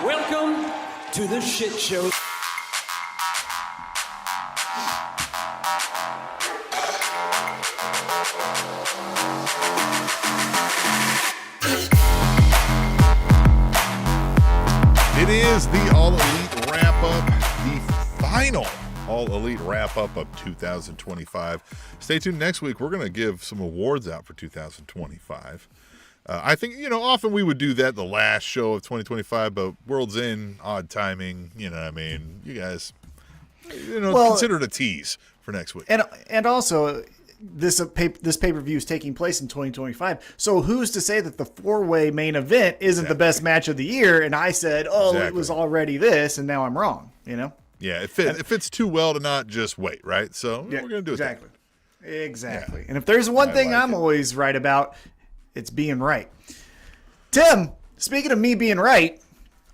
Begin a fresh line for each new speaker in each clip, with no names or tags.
Welcome to the shit show.
It is the All Elite Wrap-Up, the final All Elite Wrap-Up of 2025. Stay tuned next week. We're going to give some awards out for 2025. I think, often we would do that the last show of 2025, but World's End, odd timing, you guys, consider it a tease for next week.
And also, this pay-per-view is taking place in 2025, so who's to say that the four-way main event isn't the best match of the year, and I said, it was already this, and now I'm wrong, Yeah,
it fits too well to not just wait, right? So we're going to do it.
Exactly. Yeah. And if there's one thing I'm always right about, it's being right. Tim, speaking of me being right,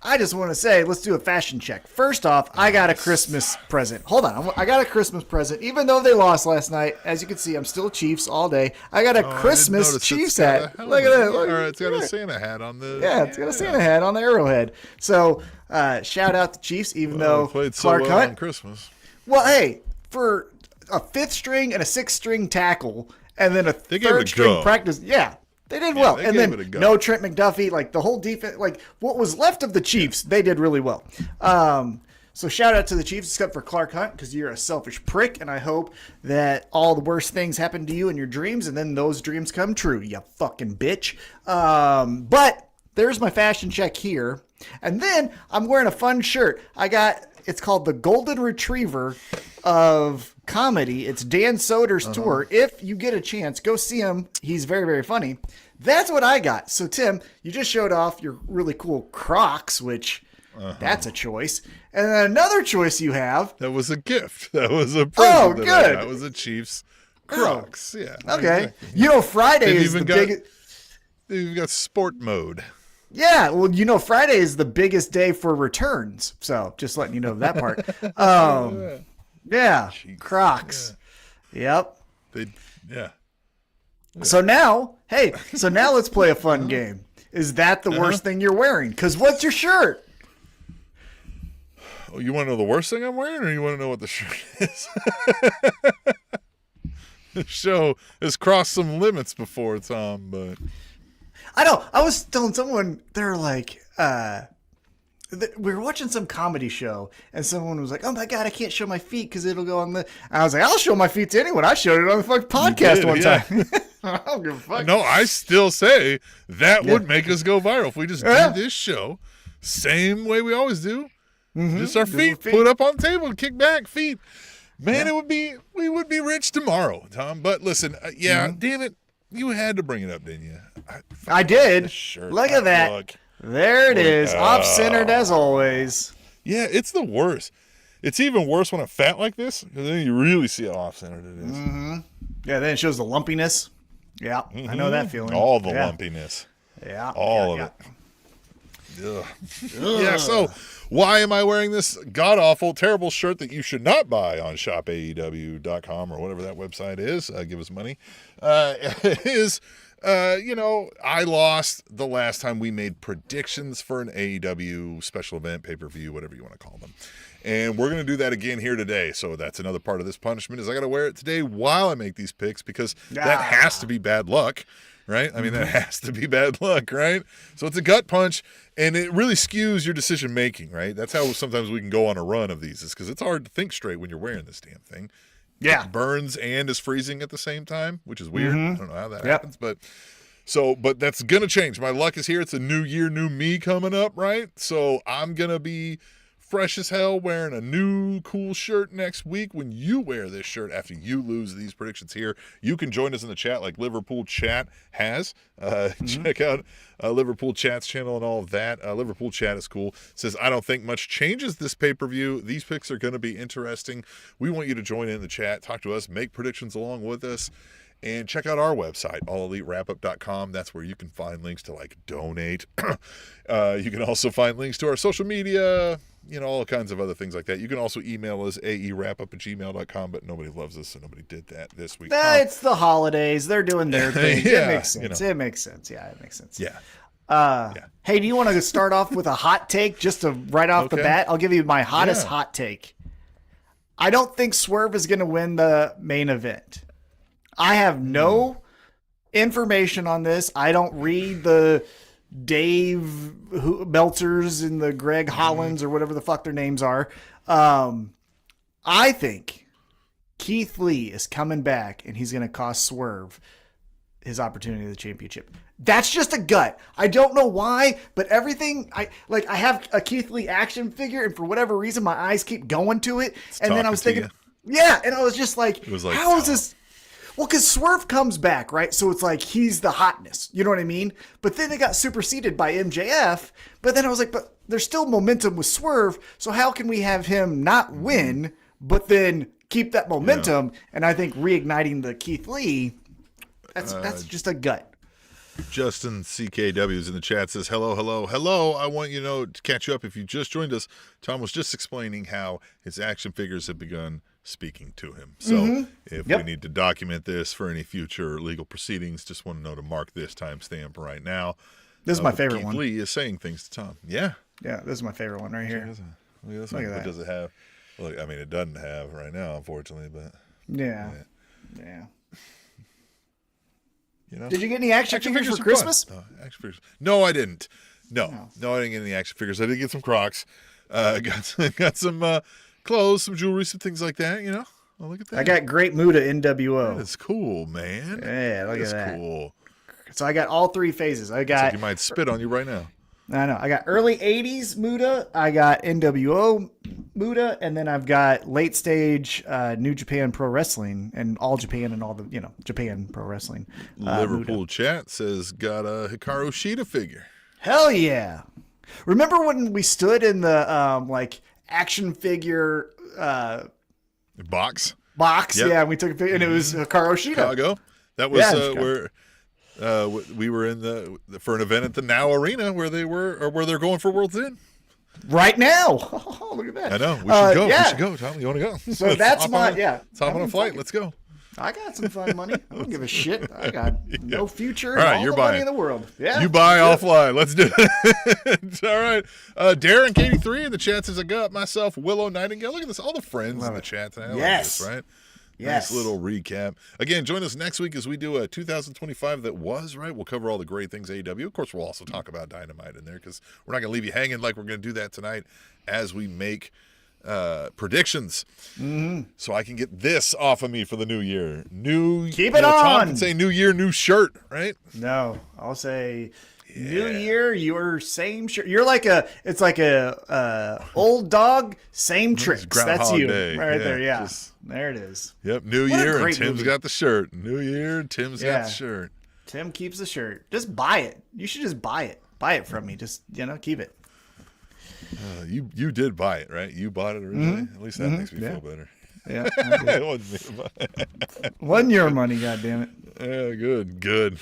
I just want to say, let's do a fashion check. First off, I got a Christmas present. Hold on. I got a Christmas present. Even though they lost last night, as you can see, I'm still Chiefs all day. I got a Christmas Chiefs hat. Look at that. Look,
it's got a Santa hat on the...
Yeah, it's got a Santa hat on the arrowhead. So, shout out to Chiefs, even though
played
Clark
so well
Hunt...
on Christmas.
Well, hey, for a fifth string and a sixth string tackle, and then a third string practice... Yeah. They did well. And then no Trent McDuffie, like the whole defense, like what was left of the Chiefs, they did really well. So shout out to the Chiefs, except for Clark Hunt, because you're a selfish prick, and I hope that all the worst things happen to you in your dreams, and then those dreams come true, you fucking bitch. But there's my fashion check here. And then I'm wearing a fun shirt. It's called the Golden Retriever of Comedy. It's Dan Soder's tour. If you get a chance, go see him. He's very, very funny. That's what I got. So, Tim, you just showed off your really cool Crocs, which that's a choice. And then another choice you have.
That was a gift. That was a present.
Oh, good.
That was a Chiefs Crocs. Yeah.
Okay. Friday is the biggest.
You've got sport mode.
Yeah, well, Friday is the biggest day for returns. So just letting you know that part. Yeah, jeez. Crocs. Yeah.
Yep. Yeah.
So now let's play a fun game. Is that the worst thing you're wearing? Because what's your shirt?
Oh, you want to know the worst thing I'm wearing, or you want to know what the shirt is? The show has crossed some limits before, Tom, but...
I know. I was telling someone, they're like, we were watching some comedy show, and someone was like, "Oh my god, I can't show my feet because it'll go on the." I was like, "I'll show my feet to anyone." I showed it on the fucking podcast one time. I don't give a fuck.
No, I still say that would make us go viral if we just do this show same way we always do. Just our feet put up on the table, kick back, feet. Man, we would be rich tomorrow, Tom. But listen, damn it. You had to bring it up, didn't you?
I did. Look at that.
Look.
There it is. Off-centered as always.
Yeah, it's the worst. It's even worse when I'm fat like this, because then you really see how off-centered it is.
Mm-hmm. Yeah, then it shows the lumpiness. Yeah, I know that feeling.
All the lumpiness.
Yeah.
All of it. Ugh. Yeah, so why am I wearing this god-awful, terrible shirt that you should not buy on shopaew.com or whatever that website is? Give us money. I lost the last time we made predictions for an AEW special event, pay-per-view, whatever you want to call them. And we're going to do that again here today. So that's another part of this punishment is I got to wear it today while I make these picks because that has to be bad luck. Right? I mean, that has to be bad luck, right? So it's a gut punch, and it really skews your decision-making, right? That's how sometimes we can go on a run of these, is because it's hard to think straight when you're wearing this damn thing.
Yeah.
It burns and is freezing at the same time, which is weird. I don't know how that happens, but that's going to change. My luck is here. It's a new year, new me coming up, right? So I'm going to be fresh as hell wearing a new cool shirt next week when you wear this shirt after you lose these predictions here. You can join us in the chat like Liverpool Chat has. Check out Liverpool Chat's channel and all of that. Liverpool Chat is cool. It says, I don't think much changes this pay-per-view. These picks are going to be interesting. We want you to join in the chat, talk to us, make predictions along with us. And check out our website, allelitewrapup.com. That's where you can find links to donate. You can also find links to our social media, all kinds of other things like that. You can also email us, aewrapup@gmail.com, but nobody loves us, so nobody did that this week.
It's the holidays. They're doing their thing. It makes sense. It makes sense. Yeah, it makes sense.
Yeah.
Hey, do you want to start off with a hot take just to right off the bat? I'll give you my hottest hot take. I don't think Swerve is going to win the main event. I have no information on this. I don't read the Dave Meltzers and the Greg Hollands or whatever the fuck their names are. I think Keith Lee is coming back and he's going to cost Swerve his opportunity to the championship. That's just a gut. I don't know why, but everything I have a Keith Lee action figure, and for whatever reason, my eyes keep going to it. And then I was thinking, and I was just like, how is this? Well, because Swerve comes back, right? So it's like he's the hotness. You know what I mean? But then it got superseded by MJF. But then I was like, but there's still momentum with Swerve. So how can we have him not win, but then keep that momentum? Yeah. And I think reigniting the Keith Lee, that's just a gut.
Justin CKW is in the chat, says, hello. I want you to catch you up. If you just joined us, Tom was just explaining how his action figures have begun speaking to him. So if we need to document this for any future legal proceedings, just want to know to mark this timestamp right now.
This is my favorite one.
Keith Lee is saying things to Tom. Yeah.
Yeah, this is my favorite one right here.
Look at this one. What does it have? Look, I mean, it doesn't have right now, unfortunately, but.
Yeah. Did you get any action figures for Christmas?
Action figures. No, I didn't. No, I didn't get any action figures. I did get some Crocs. Got some clothes, some jewelry, some things like that. Oh, look at that.
I got Great Muda NWO.
That's cool, man.
Yeah, look at that.
That's cool.
So I got all three phases. I got.
Like you might spit on you right now.
I know. I got early 80s Muda, I got NWO Muda, and then I've got late stage New Japan Pro Wrestling and All Japan and all the, Japan Pro Wrestling.
Liverpool chat says got a Hikaru Shida figure.
Hell yeah. Remember when we stood in the action figure
box?
Yep. Yeah, we took a picture and it was Hikaru Shida.
Chicago. That was where we were for an event at the Now Arena where they're going for World's End.
Right now. Oh, look at that.
I know. We should go. Yeah. We should go, Tom. You want to go?
So that's my,
Let's hop on a flight. Let's go.
I got some fun money. I don't give a shit. I got no future and all
you're
the
buying.
money in the world. Yeah.
You buy, I'll fly. Let's do it. All right. Darren Katie3 in the chat says, I got myself Willow Nightingale. Look at this. All the friends in the chat tonight.
Yes.
Like this, right?
Yes.
Nice little recap. Again, join us next week as we do a 2025 that was, right? We'll cover all the great things AEW. Of course, we'll also talk about Dynamite in there because we're not going to leave you hanging like we're going to do that tonight as we make predictions. So I can get this off of me for the new year.
Keep it on.
Tom can say new year, new shirt, right?
No, I'll say new year, your same shirt. You're like it's like a old dog, same tricks. That's you right there. Yeah. There it is.
Yep. New year and Tim's got the shirt. New year, Tim's got the shirt.
Tim keeps the shirt. Just buy it. You should just buy it. Buy it from me. Just, keep it.
You did buy it, right? You bought it originally. At least that makes me feel better.
Yeah. It wasn't your money, goddammit.
Yeah, good.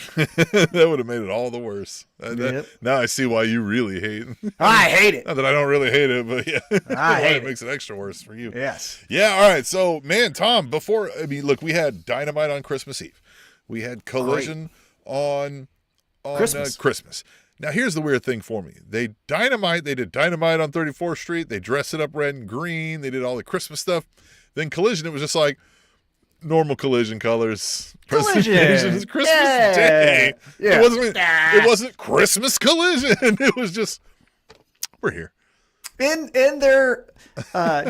That would have made it all the worse. Now I see why you really hate it.
I hate it.
Not that I don't really hate it, but
I hate it.
Makes it extra worse for you.
Yes.
Yeah, all right. So, man, Tom, look, we had Dynamite on Christmas Eve. We had Collision on Christmas. Now, here's the weird thing for me. They did Dynamite on 34th Street. They dressed it up red and green. They did all the Christmas stuff. Then Collision, it was just like normal Collision colors.
Collision.
Christmas Day. Yeah. It wasn't Christmas Collision. It was just, we're here.
In their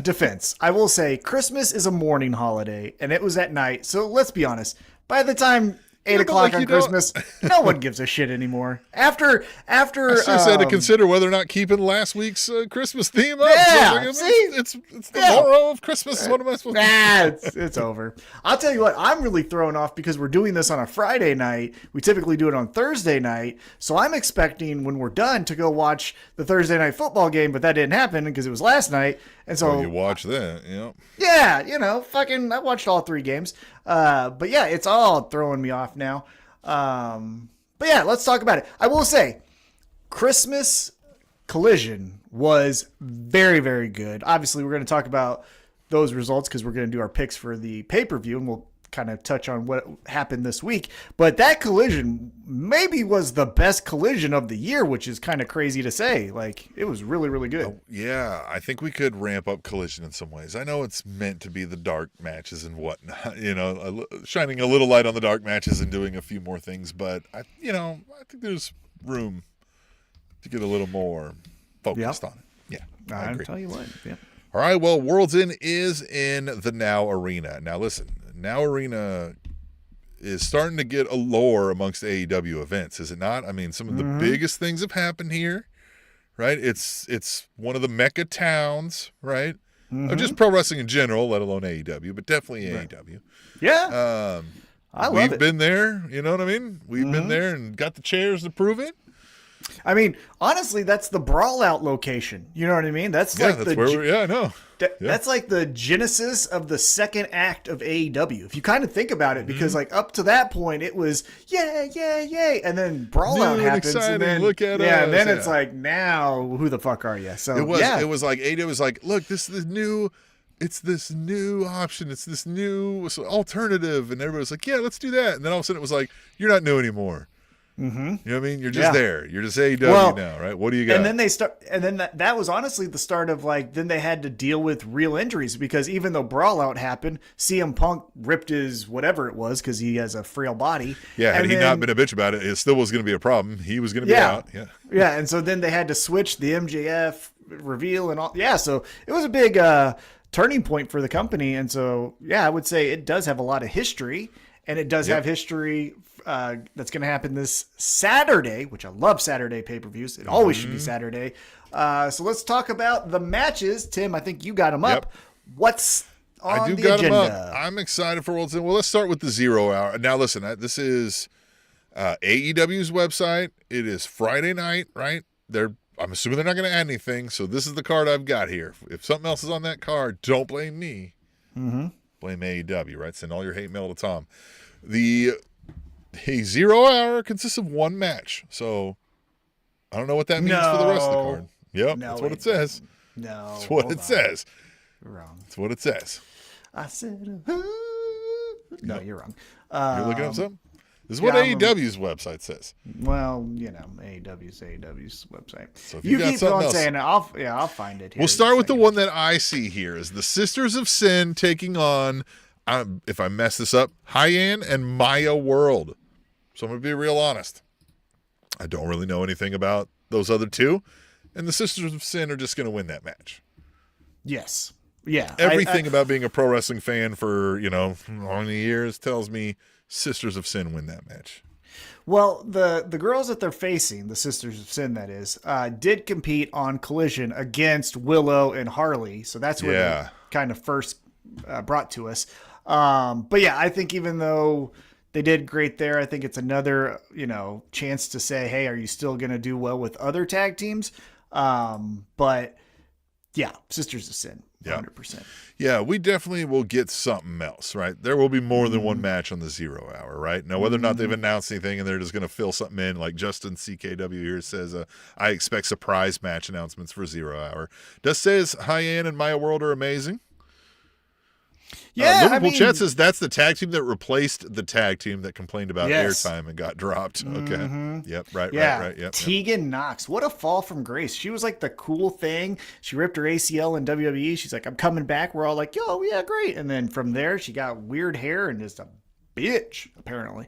defense, I will say Christmas is a morning holiday, and it was at night. So let's be honest. By the time 8 o'clock on Christmas, no one gives a shit anymore. After I
just had to consider whether or not keeping last week's Christmas theme up.
Yeah,
so it's the morrow of Christmas. What am I supposed to do?
It's over. I'll tell you what, I'm really thrown off because we're doing this on a Friday night. We typically do it on Thursday night. So I'm expecting when we're done to go watch the Thursday night football game, but that didn't happen because it was last night. And so
you watch that,
Yeah, I watched all 3 games. But yeah, it's all throwing me off now. But yeah, let's talk about it. I will say, Christmas Collision was very, very good. Obviously, we're going to talk about those results because we're going to do our picks for the pay-per-view, and we'll kind of touch on what happened this week. But that Collision maybe was the best Collision of the year, which is kind of crazy to say. Like, it was really, really good.
Oh, yeah, I think we could ramp up Collision in some ways. I know it's meant to be the dark matches and whatnot, shining a little light on the dark matches and doing a few more things. But, I think there's room to get a little more focused on it. Yeah, I agree.
I'll tell you what, yeah.
All right, well, World's End is in the Now Arena. Now, listen, Now Arena is starting to get a lore amongst AEW events, is it not? I mean, some of the biggest things have happened here, right? It's one of the mecca towns, right? Of just pro wrestling in general, let alone AEW, but definitely AEW.
Yeah. I love it.
We've been there, you know what I mean? We've been there and got the chairs to prove it.
I mean, honestly, that's the Brawl Out location. You know what I mean? That's like
I know.
That's like the genesis of the second act of AEW. If you kind of think about it, because like up to that point, it was yay, and then Brawl Out happens, and then
look at us.
And then it's like, now who the fuck are you? So
it was like AEW was like, look, this is new. It's this new option. It's this new alternative, and everybody was like, yeah, let's do that. And then all of a sudden, it was like, you're not new anymore. Mm-hmm. You know what I mean? You're just there. You're just AEW now, right? What do you got?
And then that was honestly the start of like, then they had to deal with real injuries, because even though Brawl Out happened, CM Punk ripped his whatever it was because he has a frail body.
Yeah, had he not been a bitch about it, it still was going to be a problem. He was going to be out. Yeah.
Yeah, and so then they had to switch the MJF reveal and all. Yeah, so it was a big turning point for the company. And so, I would say it does have a lot of history, and it does have history that's going to happen this Saturday, which I love Saturday pay-per-views. It always should be Saturday. So let's talk about the matches. Tim, I think you got them up. What's on the agenda? Them up.
I'm excited for World's End. Well, let's start with the 0 hour. Now, listen, this is AEW's website. It is Friday night, right? I'm assuming they're not going to add anything, so this is the card I've got here. If something else is on that card, don't blame me. Blame AEW, right? Send all your hate mail to Tom. The 0 hour consists of one match, so I don't know what that means for the rest of the card. Yep, that's what it says.
No,
that's what it says.
You're wrong.
That's what it says.
I said, no, you're wrong.
You're looking up something? This is what AEW's website says.
Well, AEW's website.
So if you got
keep
something
on
else,
saying, I'll find it here.
We'll start with the one that I see here is the Sisters of Sin taking on, if I mess this up, Hyan and Maya World. So I'm going to be real honest. I don't really know anything about those other two, and the Sisters of Sin are just going to win that match.
Yes. Yeah.
Everything about being a pro wrestling fan for, how many years tells me Sisters of Sin win that match.
Well, the girls that they're facing, the Sisters of Sin, that is, did compete on Collision against Willow and Harley. So that's where they kind of first brought to us. But yeah, I think even though they did great there, I think it's another, chance to say, hey, are you still going to do well with other tag teams? But yeah, Sisters of Sin, 100%.
Yeah, we definitely will get something else, right? There will be more than one match on the 0 hour, right? Now, whether or not they've announced anything and they're just going to fill something in, like Justin CKW here says, I expect surprise match announcements for 0 hour. Does says Hyan and Maya World are amazing.
Yeah,
Liverpool Chat says that's the tag team that replaced the tag team that complained about airtime and got dropped. Okay. Yep. Right. Yep.
Tegan Knox. What a fall from grace. She was like the cool thing. She ripped her ACL in WWE. She's like, I'm coming back. We're all like, yo, yeah, great. And then from there, she got weird hair and just a bitch, apparently.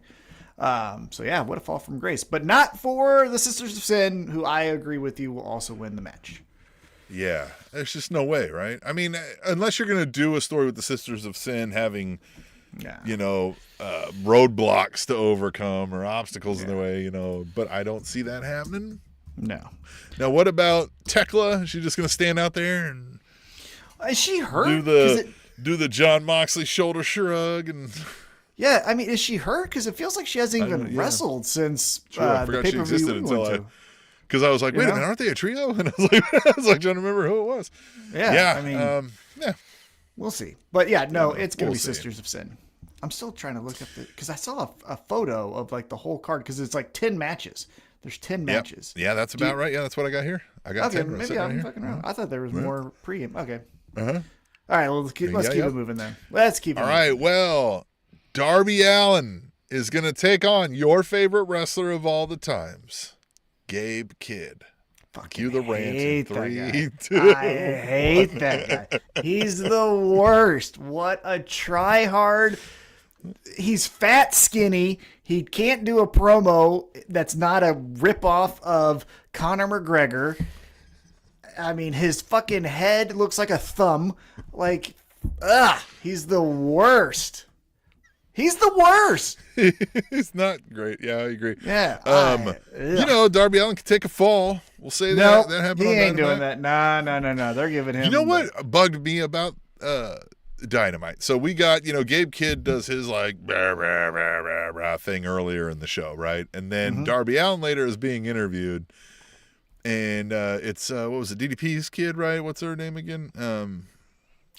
So yeah, what a fall from grace. But not for the Sisters of Sin, who I agree with you will also win the match.
Yeah, there's just no way, right? I mean, unless you're going to do a story with the Sisters of Sin having, roadblocks to overcome or obstacles in their way, but I don't see that happening.
No.
Now, what about Tekla? Is she just going to stand out there and
is she hurt?
Do the John Moxley shoulder shrug and?
Yeah, I mean, is she hurt? Because it feels like she hasn't even wrestled since the pay-per-view we went to.
Because I was like, wait a minute, aren't they a trio? And I was like trying to remember who it was.
Yeah. I mean, we'll see. But yeah, no, it's going to be Sisters of Sin. I'm still trying to look up because I saw a photo of like the whole card because it's like 10 matches. There's 10 matches.
Yeah, that's about right. Yeah, that's what I got here. I got 10.
Maybe I'm fucking wrong. I thought there was more pre-game. Okay. All right, well, let's keep it moving then. Let's keep it moving.
All right, well, Darby Allin is going to take on your favorite wrestler of all the times, Gabe Kidd. Cue the rant in 3, 2,
I hate that guy. He's the worst. What a tryhard. He's fat, skinny. He can't do a promo that's not a ripoff of Conor McGregor. I mean, his fucking head looks like a thumb. Like, he's the worst. He's the worst.
He's not great. Yeah, I agree.
Yeah.
Darby Allin can take a fall. We'll say that.
Nope,
that happened
he
on
ain't
Dynamite.
doing that. No. They're giving him.
You know what bugged me about Dynamite? So we got, Gabe Kidd does his like rah, rah, rah, rah, rah thing earlier in the show, right? And then Darby Allin later is being interviewed. And it's, what was it, DDP's kid, right? What's her name again?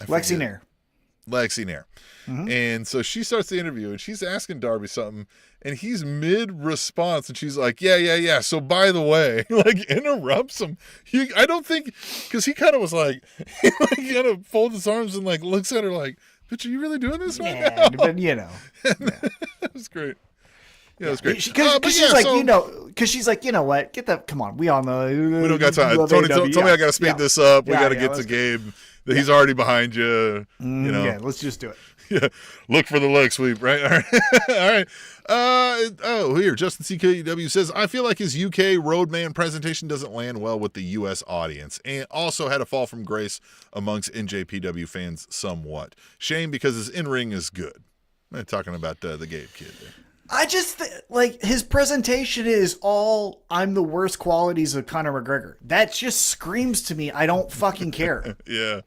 Lexi Nair.
Lexi Nair. And so she starts the interview and she's asking Darby something and he's mid-response and she's like, yeah. So by the way, like interrupts him. I don't think, because he kind of was like, he kind of folds his arms and like looks at her like, bitch, are you really doing this right now?
But
That was great. Yeah, it was great.
Because she's like, you know what? Come on. We all know.
We don't got time. Tony told me I got to speed this up. We got to get to Gabe. He's already behind you.
Yeah, let's just do it.
Yeah, look for the leg sweep, right? All right. Here, Justin CKW says, I feel like his UK roadman presentation doesn't land well with the US audience, and also had a fall from grace amongst NJPW fans somewhat. Shame because his in-ring is good. I'm talking about the Gabe Kid there.
I just like his presentation is all I'm the worst qualities of Conor McGregor. That just screams to me. I don't fucking care.
Yeah.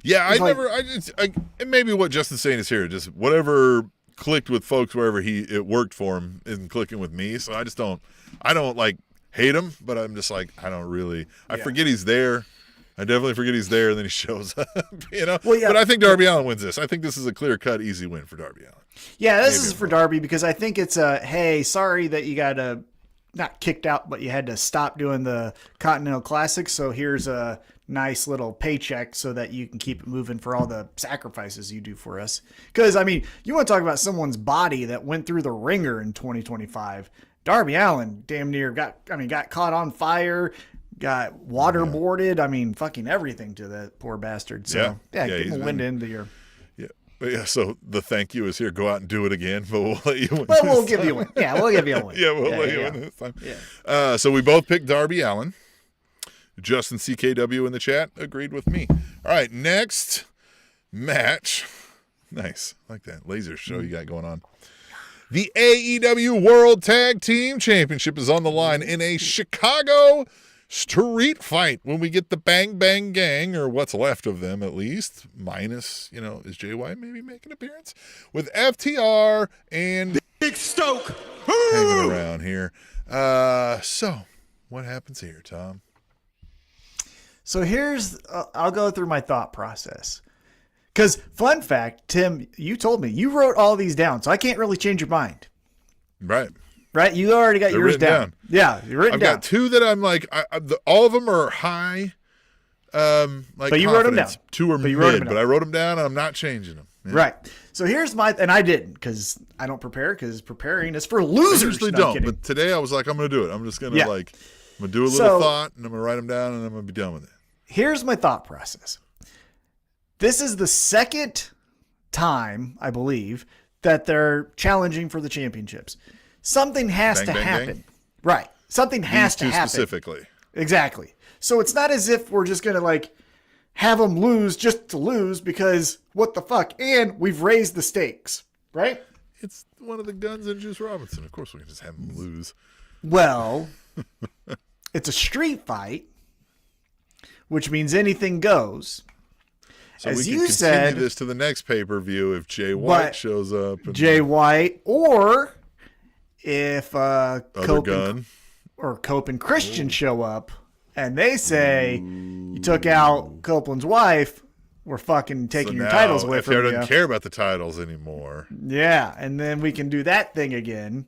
And maybe what Justin's saying is here, just whatever clicked with folks wherever it worked for him isn't clicking with me. So I don't like hate him, but I'm just like, I forget he's there. I definitely forget he's there, and then he shows up, Well, yeah. But I think Darby Allin wins this. I think this is a clear-cut, easy win for Darby Allin.
Yeah, this is for Darby because I think it's hey, sorry that you got not kicked out, but you had to stop doing the Continental Classic, so here's a nice little paycheck so that you can keep it moving for all the sacrifices you do for us. Because, I mean, you want to talk about someone's body that went through the ringer in 2025. Darby Allin damn near got caught on fire, got waterboarded. I mean, fucking everything to that poor bastard. So, give him a win to end the year.
Yeah, so the thank you is here. Go out and do it again, but we'll let you win.
Well, we'll give you a win. Yeah, we'll give you a win.
We'll let you win this time. Yeah. So we both picked Darby Allin. Justin CKW in the chat agreed with me. All right, next match. Nice. I like that laser show you got going on. The AEW World Tag Team Championship is on the line in a Chicago street fight when we get the Bang Bang Gang, or what's left of them at least, minus, is JY maybe make an appearance? With FTR and
Big Stoke
hanging around here. So, what happens here, Tom?
So here's, I'll go through my thought process. Because, fun fact, Tim, you told me, you wrote all these down, so I can't really change your mind.
Right? You
already got yours down. Yeah, you're written down.
I've got two that I'm like, all of them are high,
but you wrote them down.
Two are mid, but I wrote them down and I'm not changing them. Yeah.
Right. So here's and I didn't because I don't prepare because preparing is for losers. I
usually don't, but today I was like, I'm going to do it. I'm just going to I'm going to do a little thought and I'm going to write them down and I'm going to be done with it.
Here's my thought process. This is the second time, I believe, that they're challenging for the championships. Something has to happen. Right. Something has to happen.
Specifically.
Exactly. So it's not as if we're just going to have them lose just to lose because what the fuck? And we've raised the stakes, right?
It's one of the Guns and Juice Robinson. Of course we can just have them lose.
Well, it's a street fight, which means anything goes.
So
as
we can
you
continue
said,
this to the next pay-per-view if Jay White shows up.
Jay White, or if Cope and Christian show up and they say, you took out Copeland's wife, we're fucking taking your titles away from you.
FTR doesn't care about the titles anymore.
Yeah, and then we can do that thing again.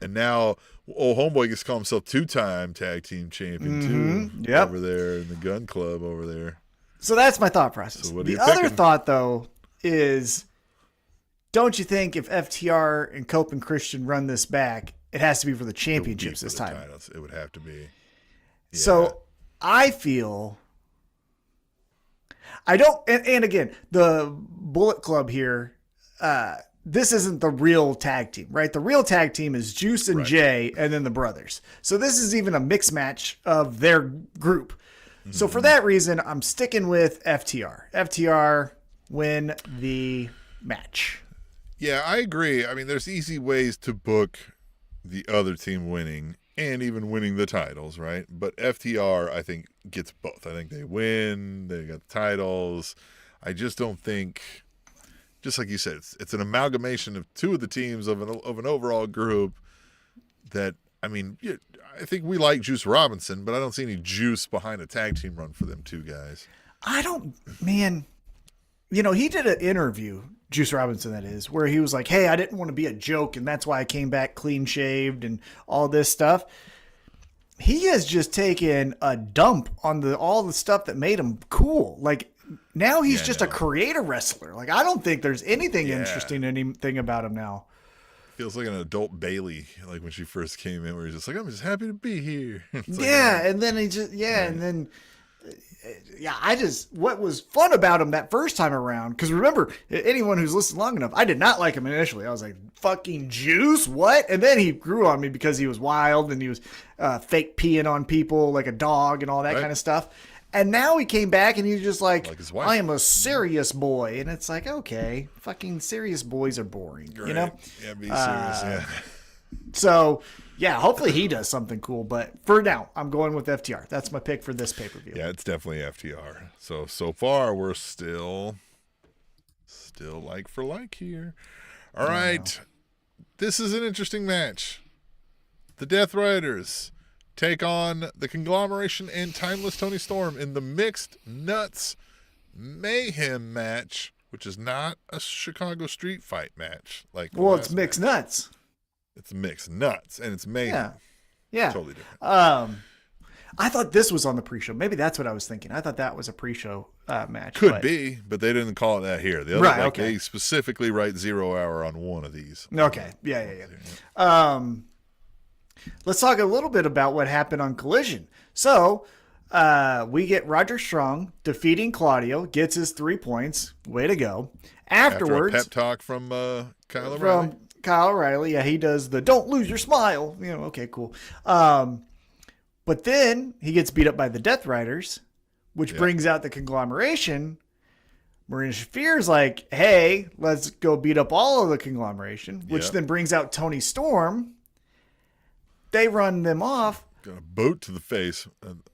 And now old homeboy gets to call himself two-time tag team champion too.
Yep.
Over there in the Gun Club over there.
So that's my thought process.
So
the other thought, though, is don't you think if FTR and Cope and Christian run this back, it has to be for the championships this time?
Titles. It would have to be. Yeah.
So I feel I don't, and again, the Bullet Club here, this isn't the real tag team, right? The real tag team is Juice and Jay and then the brothers. So this is even a mixed match of their group. Mm-hmm. So for that reason, I'm sticking with FTR. FTR win the match.
Yeah, I agree. I mean, there's easy ways to book the other team winning and even winning the titles, right? But FTR, I think, gets both. I think they win. They got the titles. I just don't think, just like you said, it's an amalgamation of two of the teams of an overall group that, I mean, I think we like Juice Robinson, but I don't see any juice behind a tag team run for them two guys.
Man, he did an interview, Juice Robinson that is, where he was like, hey, I didn't want to be a joke, and that's why I came back clean shaved and all this stuff. He has just taken a dump on all the stuff that made him cool. Like, now he's just a creator wrestler. Like, I don't think there's anything interesting, anything about him now.
Feels like an adult Bailey, like when she first came in, where he's just like, I'm just happy to be here.
And then he just, and then... what was fun about him that first time around, because remember, anyone who's listened long enough, I did not like him initially. I was like, fucking Juice, what? And then he grew on me because he was wild and he was fake peeing on people like a dog and all that kind of stuff. And now he came back and he's just like his wife. I am a serious boy. And it's like, okay, fucking serious boys are boring, you know?
Yeah, be serious,
So... yeah, hopefully he does something cool. But for now, I'm going with FTR. That's my pick for this pay-per-view.
Yeah, it's definitely FTR. So far, we're still like for like here. All right. This is an interesting match. The Death Riders take on the Conglomeration and Timeless Tony Storm in the Mixed Nuts Mayhem match, which is not a Chicago street fight match.
It's Mixed Nuts.
It's mixed nuts, and it's mayhem.
Yeah.
Totally different.
I thought this was on the pre-show. Maybe that's what I was thinking. I thought that was a pre-show match.
Could be, but they didn't call it that here. The other, they specifically write 0 hour on one of these.
Okay. Yeah. Let's talk a little bit about what happened on Collision. So, we get Roger Strong defeating Claudio, gets his 3 points. Way to go. Afterwards,
after a pep talk from Kyle O'Reilly.
Kyle O'Reilly, yeah, he does the "don't lose your smile." Okay, cool. But then he gets beat up by the Death Riders, which brings out the Conglomeration. Marina Shafir's like, "Hey, let's go beat up all of the Conglomeration," which then brings out Tony Storm. They run them off.
Got a boot to the face.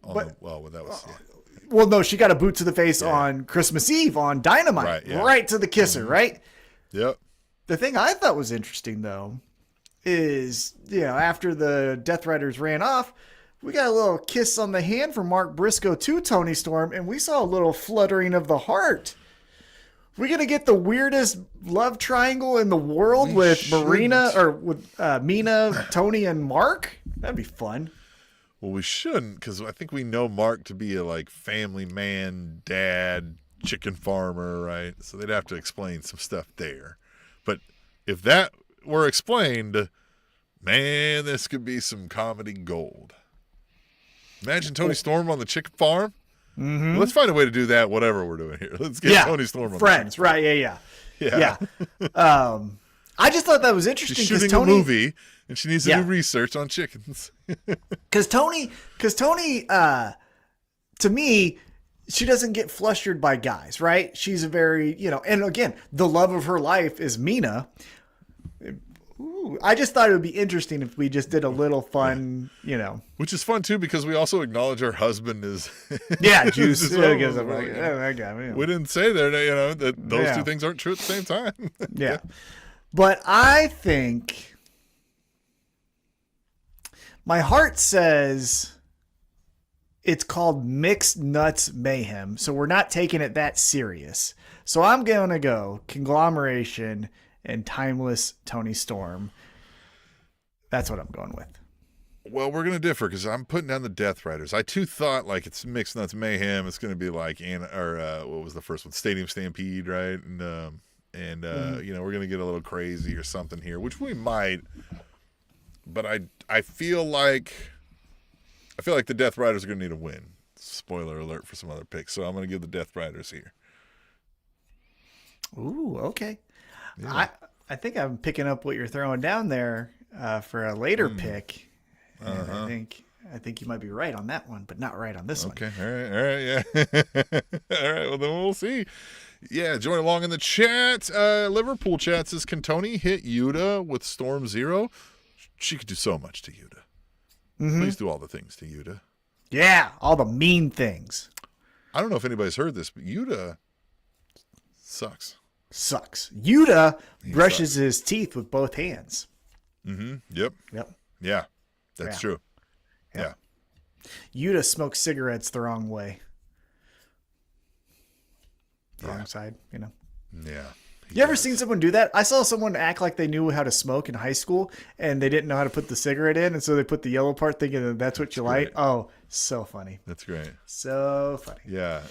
Well, no, she got a boot to the face on Christmas Eve on Dynamite, right to the kisser, right?
Yep.
The thing I thought was interesting, though, is, after the Death Riders ran off, we got a little kiss on the hand from Mark Briscoe to Tony Storm, and we saw a little fluttering of the heart. We're going to get the weirdest love triangle in the world with Mina, Tony, and Mark? That'd be fun.
Well, we shouldn't, because I think we know Mark to be a family man, dad, chicken farmer, right? So they'd have to explain some stuff there. But if that were explained, man, this could be some comedy gold. Imagine Tony Storm on the chicken farm. Mm-hmm. Well, let's find a way to do that, whatever we're doing here. Let's get Tony Storm on
Friends, right, yeah. I just thought that was interesting.
She's shooting a movie, and she needs to do research on chickens.
Because Tony, to me, she doesn't get flustered by guys, right? She's a very, and again, the love of her life is Mina. Ooh, I just thought it would be interesting if we just did a little fun,
Which is fun, too, because we also acknowledge her husband is...
Juice. We
didn't say there, that those two things aren't true at the same time.
Yeah. But I think my heart says... it's called Mixed Nuts Mayhem, so we're not taking it that serious. So I'm going to go Conglomeration and Timeless Tony Storm. That's what I'm going with.
Well, we're going to differ because I'm putting down the Death Riders. I, too, thought it's Mixed Nuts Mayhem. It's going to be what was the first one? Stadium Stampede, right? And and you know, we're gonna get a little crazy or something here, which we might. But I feel like the Death Riders are gonna need a win. Spoiler alert for some other picks, so I'm gonna give the Death Riders here.
Ooh, okay.
Yeah.
I think I'm picking up what you're throwing down there for a later pick. I think you might be right on that one, but not right on this one.
Okay, all right, yeah. All right, well, then we'll see. Yeah, join along in the chat. Liverpool chat says, can Tony hit Yuta with Storm Zero? She could do so much to Yuta. Please do all the things to Yuta.
Yeah, all the mean things.
I don't know if anybody's heard this, but Yuta sucks.
Yuta brushes his teeth with both hands.
Yep. Yeah, that's true. Yeah.
Yuta smokes cigarettes the wrong way. Wrong side, you know.
Yeah.
You ever seen someone do that? I saw someone act like they knew how to smoke in high school, and they didn't know how to put the cigarette in, and so they put the yellow part thinking that that's what you light. Oh, so funny.
That's great.
So funny.
Yeah.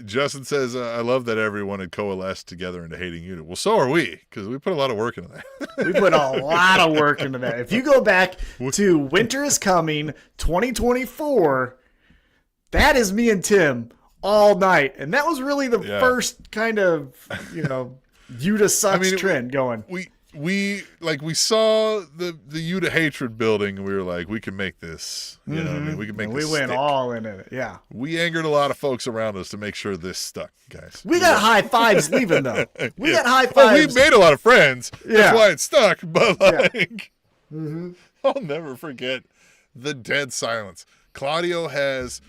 Justin says, I love that everyone had coalesced together into hating Yuta. Well, so are we, because we put a lot of work into that.
We put a lot of work into that. If you go back to Winter is Coming 2024, that is me and Tim all night. And that was really the first kind of, you know, Yuta sucks trend going.
We saw the Yuta hatred building, and we were like, we can make this. You know what I mean? We can make this.
We went all in it. Yeah.
We angered a lot of folks around us to make sure this stuck, guys.
We got high fives leaving, though. We got high fives.
We made a lot of friends. That's why it stuck. But, like, I'll never forget the dead silence. Claudio has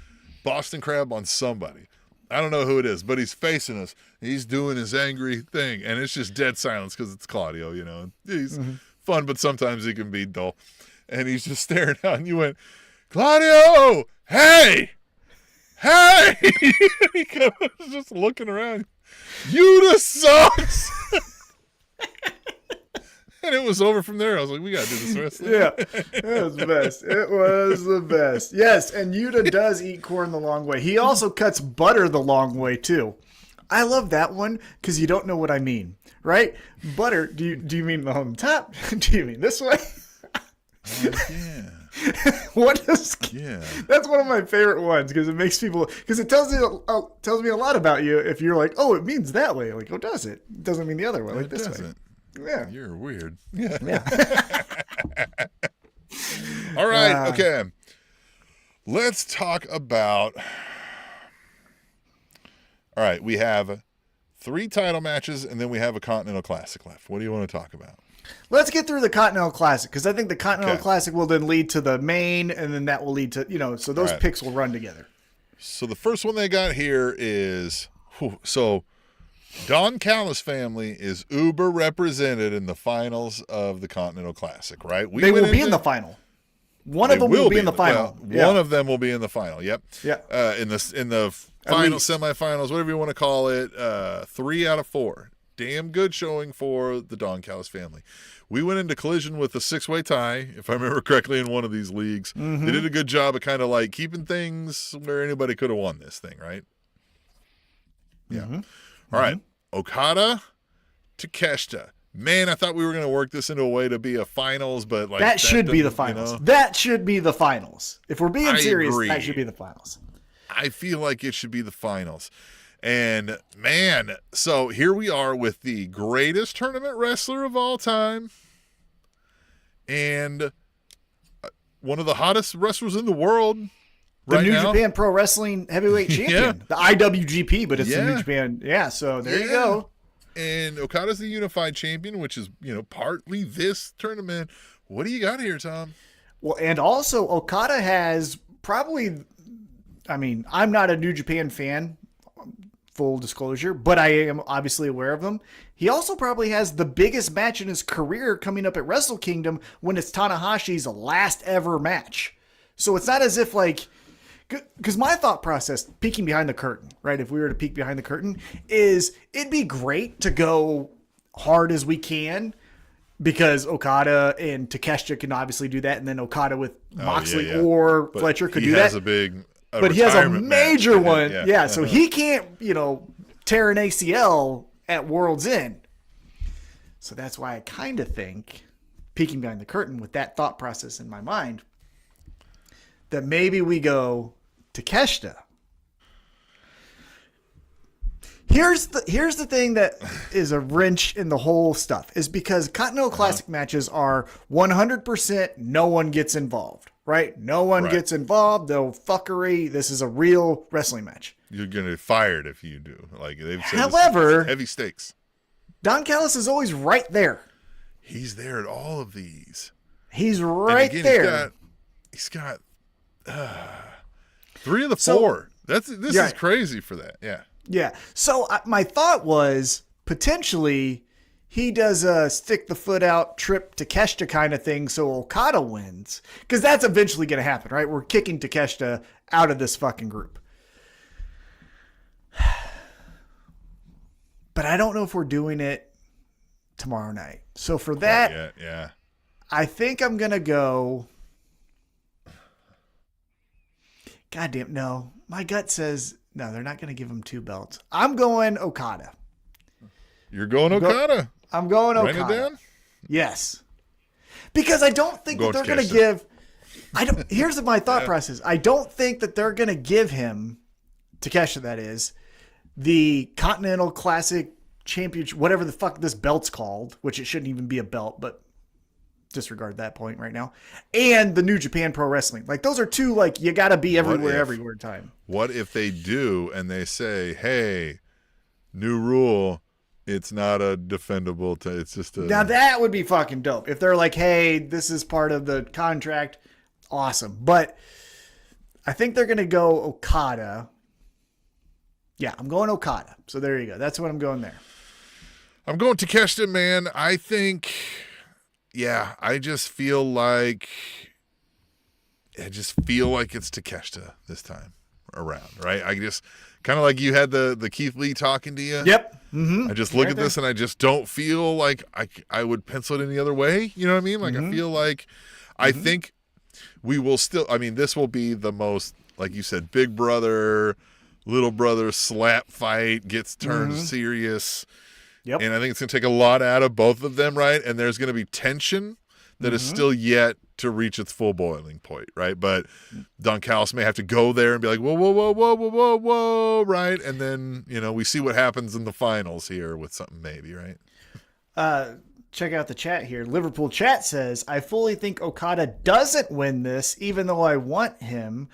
Boston Crab on somebody. I don't know who it is, but he's facing us. He's doing his angry thing, and it's just dead silence because it's Claudio, you know. He's fun, but sometimes he can be dull. And he's just staring out, and you went, Claudio, hey! He was just looking around. Yuta sucks! And it was over from there. I was like, we got to do this the rest of the
day. It was the best. It was the best. Yes, and Yuta does eat corn the long way. He also cuts butter the long way, too. I love that one because you don't know what I mean, right? Butter, do you mean on top? Do you mean this way?
Yeah.
That's one of my favorite ones because it makes people, because it tells me a lot about you if you're like, oh, it means that way. Like, oh, does it? It doesn't mean the other way, like this way. Yeah.
You're weird. Yeah. All right. Okay. Let's talk about. All right. We have 3 title matches, and then we have a Continental Classic left. What do you want to talk about?
Let's get through the Continental Classic because I think the Continental Classic will then lead to the main, and then that will lead to, you know, so those picks will run together.
So the first one they got here is Don Callis family is uber represented in the finals of the Continental Classic, right?
They will be in the final. One of them will be in the final.
One of them will be in the final. Yep.
Yeah.
In the final, semifinals, whatever you want to call it, 3 out of 4. Damn good showing for the Don Callis family. We went into Collision with a 6-way tie, if I remember correctly, in one of these leagues. They did a good job of kind of like keeping things where anybody could have won this thing, right? Yeah. All right. Okada, Takeshita. Man, I thought we were going to work this into a way to be a finals, but like
that should be the finals. You know? That should be the finals. If we're being serious, that should be the finals.
I feel like it should be the finals. And man, so here we are with the greatest tournament wrestler of all time and one of the hottest wrestlers in the world.
The New Japan Pro Wrestling Heavyweight Champion. The IWGP, but it's the New Japan. Yeah, so there you go.
And Okada's the Unified Champion, which is, you know, partly this tournament. What do you got here, Tom?
Well, and also Okada has probably, I mean, I'm not a New Japan fan, full disclosure, but I am obviously aware of them. He also probably has the biggest match in his career coming up at Wrestle Kingdom when it's Tanahashi's last ever match. So it's not as if like, because my thought process, peeking behind the curtain, right? If we were to peek behind the curtain, is it'd be great to go hard as we can because Okada and Takeshita can obviously do that. And then Okada with Moxley or Fletcher could do that.
He has a big
but he has a major one. Yeah. So he can't, you know, tear an ACL at World's End. So that's why I kind of think, peeking behind the curtain with that thought process in my mind, that maybe we go Takeshita. Here's the thing that is a wrench in the whole stuff, is because Continental Classic matches are 100% no one gets involved, right? No one gets involved, no fuckery. This is a real wrestling match.
You're going to get fired if you do. Like they've said,
however,
heavy stakes.
Don Callis is always right there.
He's there at all of these.
He's right there.
He's got 3 of the 4. This is crazy for that. Yeah.
Yeah. So my thought was potentially he does a stick the foot out trip Takeshita kind of thing so Okada wins. Because that's eventually going to happen, right? We're kicking Takeshita out of this fucking group. But I don't know if we're doing it tomorrow night. So for that,
yeah.
I think I'm going to go... Goddamn, no. My gut says... No, they're not going to give him 2 belts. I'm going Okada.
You're going Okada?
I'm going Okada.
Write it down?
Yes. Because I don't think that they're going to give... Here's my thought process. I don't think that they're going to give him, Takeshita that is, the Continental Classic Championship, whatever the fuck this belt's called, which it shouldn't even be a belt, but disregard that point right now, and the New Japan Pro Wrestling. Like, those are 2, like, you got to be everywhere time.
What if they do and they say, hey, new rule, it's not a defendable, it's just a...
Now that would be fucking dope. If they're like, hey, this is part of the contract, awesome. But I think they're going to go Okada. Yeah, I'm going Okada. So there you go. That's what I'm going there.
I'm going Takeshita, man. I think... Yeah, I just feel like it's Takeshita this time around, right? I just kind of like you had the Keith Lee talking to you.
Yep. Mm-hmm.
I just look at this and I just don't feel like I would pencil it any other way. You know what I mean? Like I feel like I think we will still. I mean, this will be the most, like you said, big brother, little brother slap fight gets turned serious.
Yep.
And I think it's going to take a lot out of both of them, right? And there's going to be tension that is still yet to reach its full boiling point, right? But Don Callis may have to go there and be like, whoa, whoa, whoa, whoa, whoa, whoa, whoa, right? And then, we see what happens in the finals here with something maybe, right?
Check out the chat here. Liverpool chat says, I fully think Okada doesn't win this, even though I want him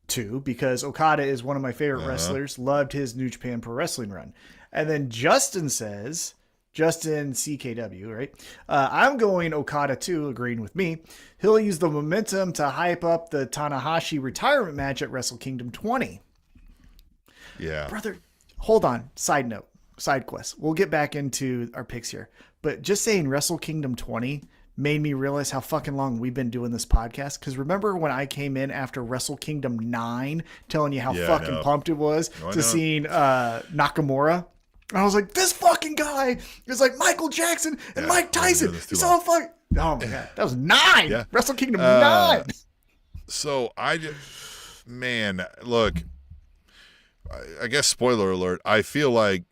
to, because Okada is one of my favorite wrestlers. Loved his New Japan Pro Wrestling run. And then Justin says, Justin CKW, right? I'm going Okada too, agreeing with me. He'll use the momentum to hype up the Tanahashi retirement match at Wrestle Kingdom 20.
Yeah.
Brother, hold on. Side note, side quest. We'll get back into our picks here. But just saying Wrestle Kingdom 20 made me realize how fucking long we've been doing this podcast. Because remember when I came in after Wrestle Kingdom 9 telling you how fucking pumped it was seeing Nakamura? And I was like, this fucking guy is like Michael Jackson and Mike Tyson. He's all fucking... Oh my God. That was 9. Yeah. Wrestle Kingdom 9.
So man, look, I guess spoiler alert, I feel like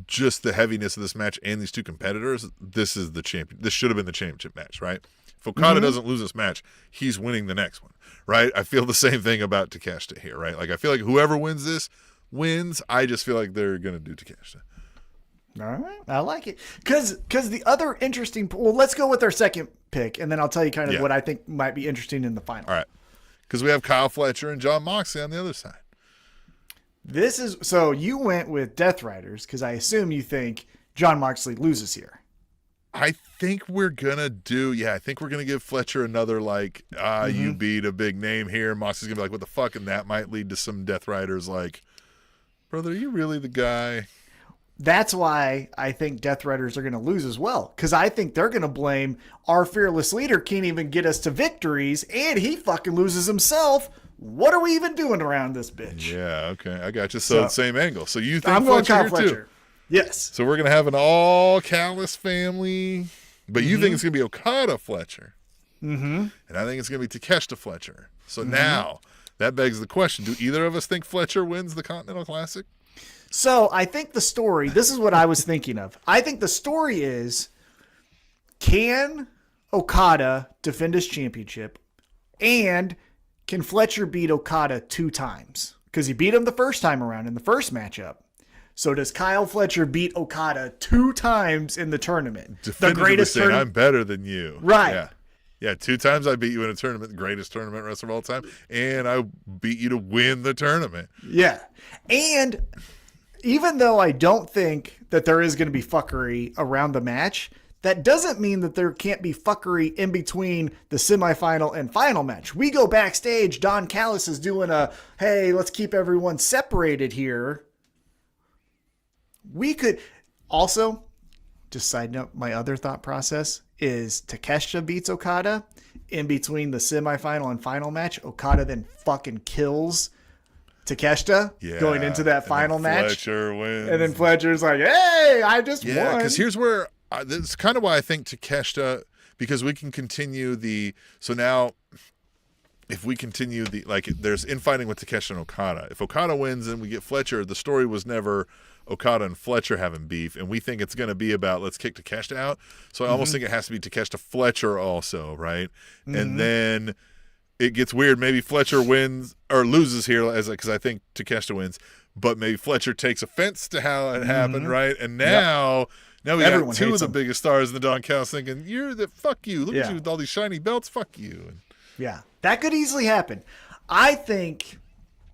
just the heaviness of this match and these 2 competitors, this is the champion. This should have been the championship match, right? If Okada doesn't lose this match, he's winning the next one, right? I feel the same thing about Takeshita here, right? Like I feel like whoever wins this wins. I just feel like they're going to do Takeshita.
All right. I like it. Because the other interesting... Well, let's go with our second pick, and then I'll tell you kind of what I think might be interesting in the final.
All right. Because we have Kyle Fletcher and John Moxley on the other side.
This is... So you went with Death Riders, because I assume you think John Moxley loses here.
I think we're going to do... Yeah, I think we're going to give Fletcher another, like, you beat a big name here. Moxley's going to be like, what the fuck? And that might lead to some Death Riders like... Brother, are you really the guy?
That's why I think Death Riders are going to lose as well. Because I think they're going to blame our fearless leader can't even get us to victories, and he fucking loses himself. What are we even doing around this bitch?
Yeah, okay. I got you. So same angle. So you think
I'm going
Fletcher,
Fletcher too? Yes.
So we're going to have an all Callis family. But you think it's going to be Okada Fletcher. And I think it's going to be Takeshita Fletcher. So now... That begs the question, do either of us think Fletcher wins the Continental Classic?
So I think the story, this is what I was thinking of. I think the story is, can Okada defend his championship, and can Fletcher beat Okada 2 times? Because he beat him the first time around in the first matchup. So does Kyle Fletcher beat Okada 2 times in the tournament?
The greatest tournament. I'm better than you.
Right.
Yeah, 2 times I beat you in a tournament, the greatest tournament wrestler of all time, and I beat you to win the tournament.
Yeah. And even though I don't think that there is going to be fuckery around the match, that doesn't mean that there can't be fuckery in between the semifinal and final match. We go backstage, Don Callis is doing hey, let's keep everyone separated here. We could also, just side note, my other thought process is Takeshita beats Okada in between the semifinal and final match. Okada then fucking kills Takeshita going into that final match.
Fletcher wins.
And then Fletcher's like, hey, I just won.
Yeah, because here's where, this is kind of why I think Takeshita, because we can continue so now, if we continue there's infighting with Takeshita and Okada. If Okada wins and we get Fletcher, the story was never Okada and Fletcher having beef, and we think it's going to be about let's kick Takeshita out. So I almost think it has to be Takeshita Fletcher also, right? And then it gets weird. Maybe Fletcher wins or loses here, because I think Takeshita wins, but maybe Fletcher takes offense to how it happened, right? And now we
Everyone
got 2 of the
him.
biggest stars in the Don Callis thinking, fuck you. Look at you with all these shiny belts, fuck you. And,
yeah, that could easily happen. I think,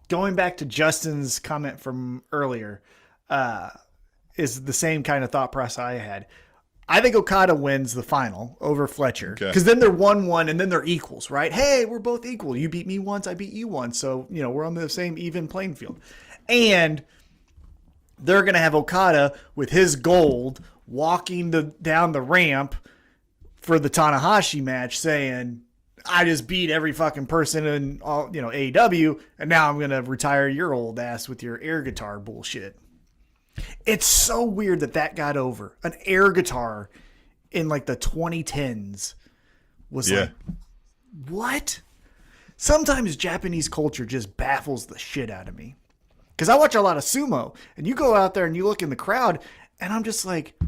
going back to Justin's comment from earlier, is the same kind of thought process I had. I think Okada wins the final over Fletcher, because then they're 1-1 and then they're equals, right? Hey, we're both equal. You beat me once, I beat you once. So, we're on the same even playing field. And they're going to have Okada with his gold walking down the ramp for the Tanahashi match saying, I just beat every fucking person in all, AEW, and now I'm going to retire your old ass with your air guitar bullshit. It's so weird that got over. An air guitar in the 2010s was what? Sometimes Japanese culture just baffles the shit out of me. Because I watch a lot of sumo, and you go out there and you look in the crowd, and I'm just like,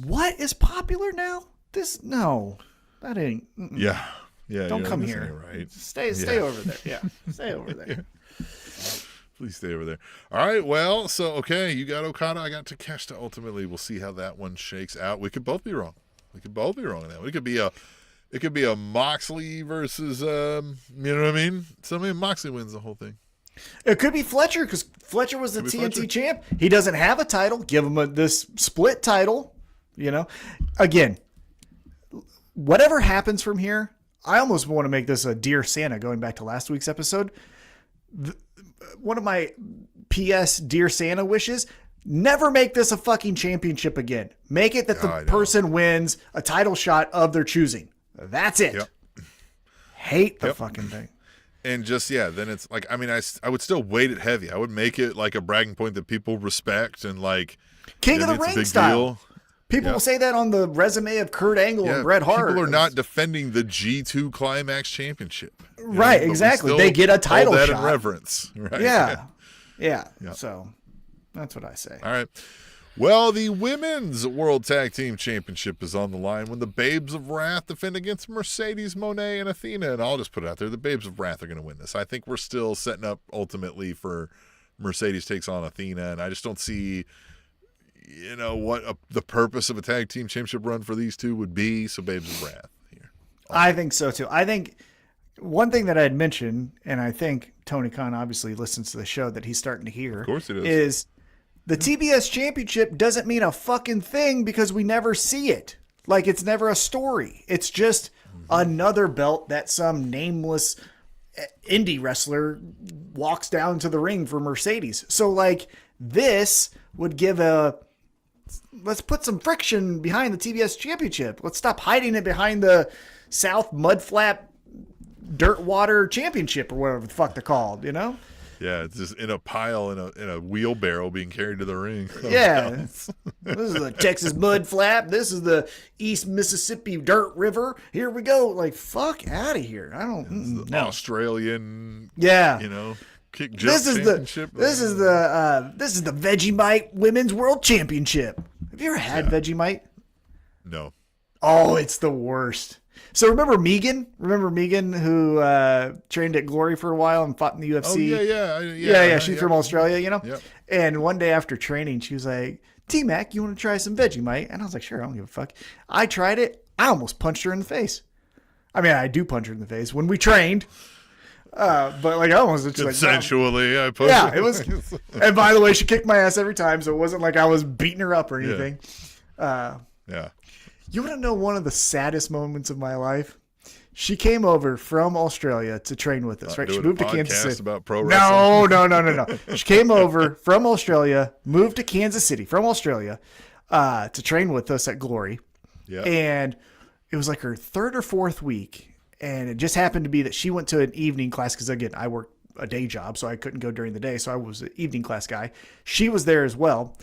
what is popular now? No, that ain't.
Yeah.
Don't come here.
Right.
Stay over there. Yeah, stay over there.
Please stay over there. All right. Well, so, you got Okada. I got Takeshita. Ultimately, we'll see how that one shakes out. We could both be wrong. On that. It could be a Moxley versus, you know what I mean? Moxley wins the whole thing.
It could be Fletcher, because Fletcher was the TNT champ. He doesn't have a title. Give him this split title. Again, whatever happens from here, I almost want to make this a Dear Santa, going back to last week's episode. One of my PS Dear Santa wishes, never make this a fucking championship again. Make it that the person wins a title shot of their choosing. That's it.
Yep.
Hate the fucking thing.
And just, then it's I would still weight it heavy. I would make it a bragging point that people respect and
King of the Ring style. Deal. People will say that on the resume of Kurt Angle and Bret Hart.
People are not defending the G2 Climax Championship.
Right, exactly. They get a title shot.
In reverence. Right?
Yeah. So that's what I say.
All right. Well, the Women's World Tag Team Championship is on the line when the Babes of Wrath defend against Mercedes Moné and Athena. And I'll just put it out there, the Babes of Wrath are going to win this. I think we're still setting up ultimately for Mercedes takes on Athena, and I just don't see what the purpose of a tag team championship run for these two would be. So Babes of Wrath here.
I think so too. I think one thing that I had mentioned, and I think Tony Khan obviously listens to the show that he's starting to hear.
Of course it
is the TBS championship doesn't mean a fucking thing because we never see it. It's never a story. It's just another belt that some nameless indie wrestler walks down to the ring for Mercedes. So this would give let's put some friction behind the TBS championship. Let's stop hiding it behind the South Mudflap Dirt Water Championship or whatever the fuck they're called,
Yeah, it's just in a pile in a wheelbarrow being carried to the ring.
Yeah. This is the Texas Mud Flap. This is the East Mississippi Dirt River. Here we go. Fuck out of here. I don't
know. Australian.
Yeah.
kick jump championship.
This is the Vegemite Women's World Championship. Have you ever had Vegemite?
No.
Oh, it's the worst. So remember Megan? Remember Megan who trained at Glory for a while and fought in the UFC?
Oh,
yeah. She's from Australia, you know?
Yep.
And one day after training, she was like, T-Mac, you want to try some Vegemite? And I was like, sure, I don't give a fuck. I tried it. I almost punched her in the face. I mean, I do punch her in the face when we trained. But like I almost just
consensually,
I punched her. It was. And by the way, she kicked my ass every time, so it wasn't like I was beating her up or anything.
Yeah.
You want to know one of the saddest moments of my life? She came over from Australia to train with us, right? She moved to Kansas City.
About pro wrestling.
No. She came over from Australia, moved to Kansas City from Australia to train with us at Glory.
Yeah.
And it was like her third or fourth week. And it just happened to be that she went to an evening class because, again, I work a day job, so I couldn't go during the day. So I was an evening class guy. She was there as well.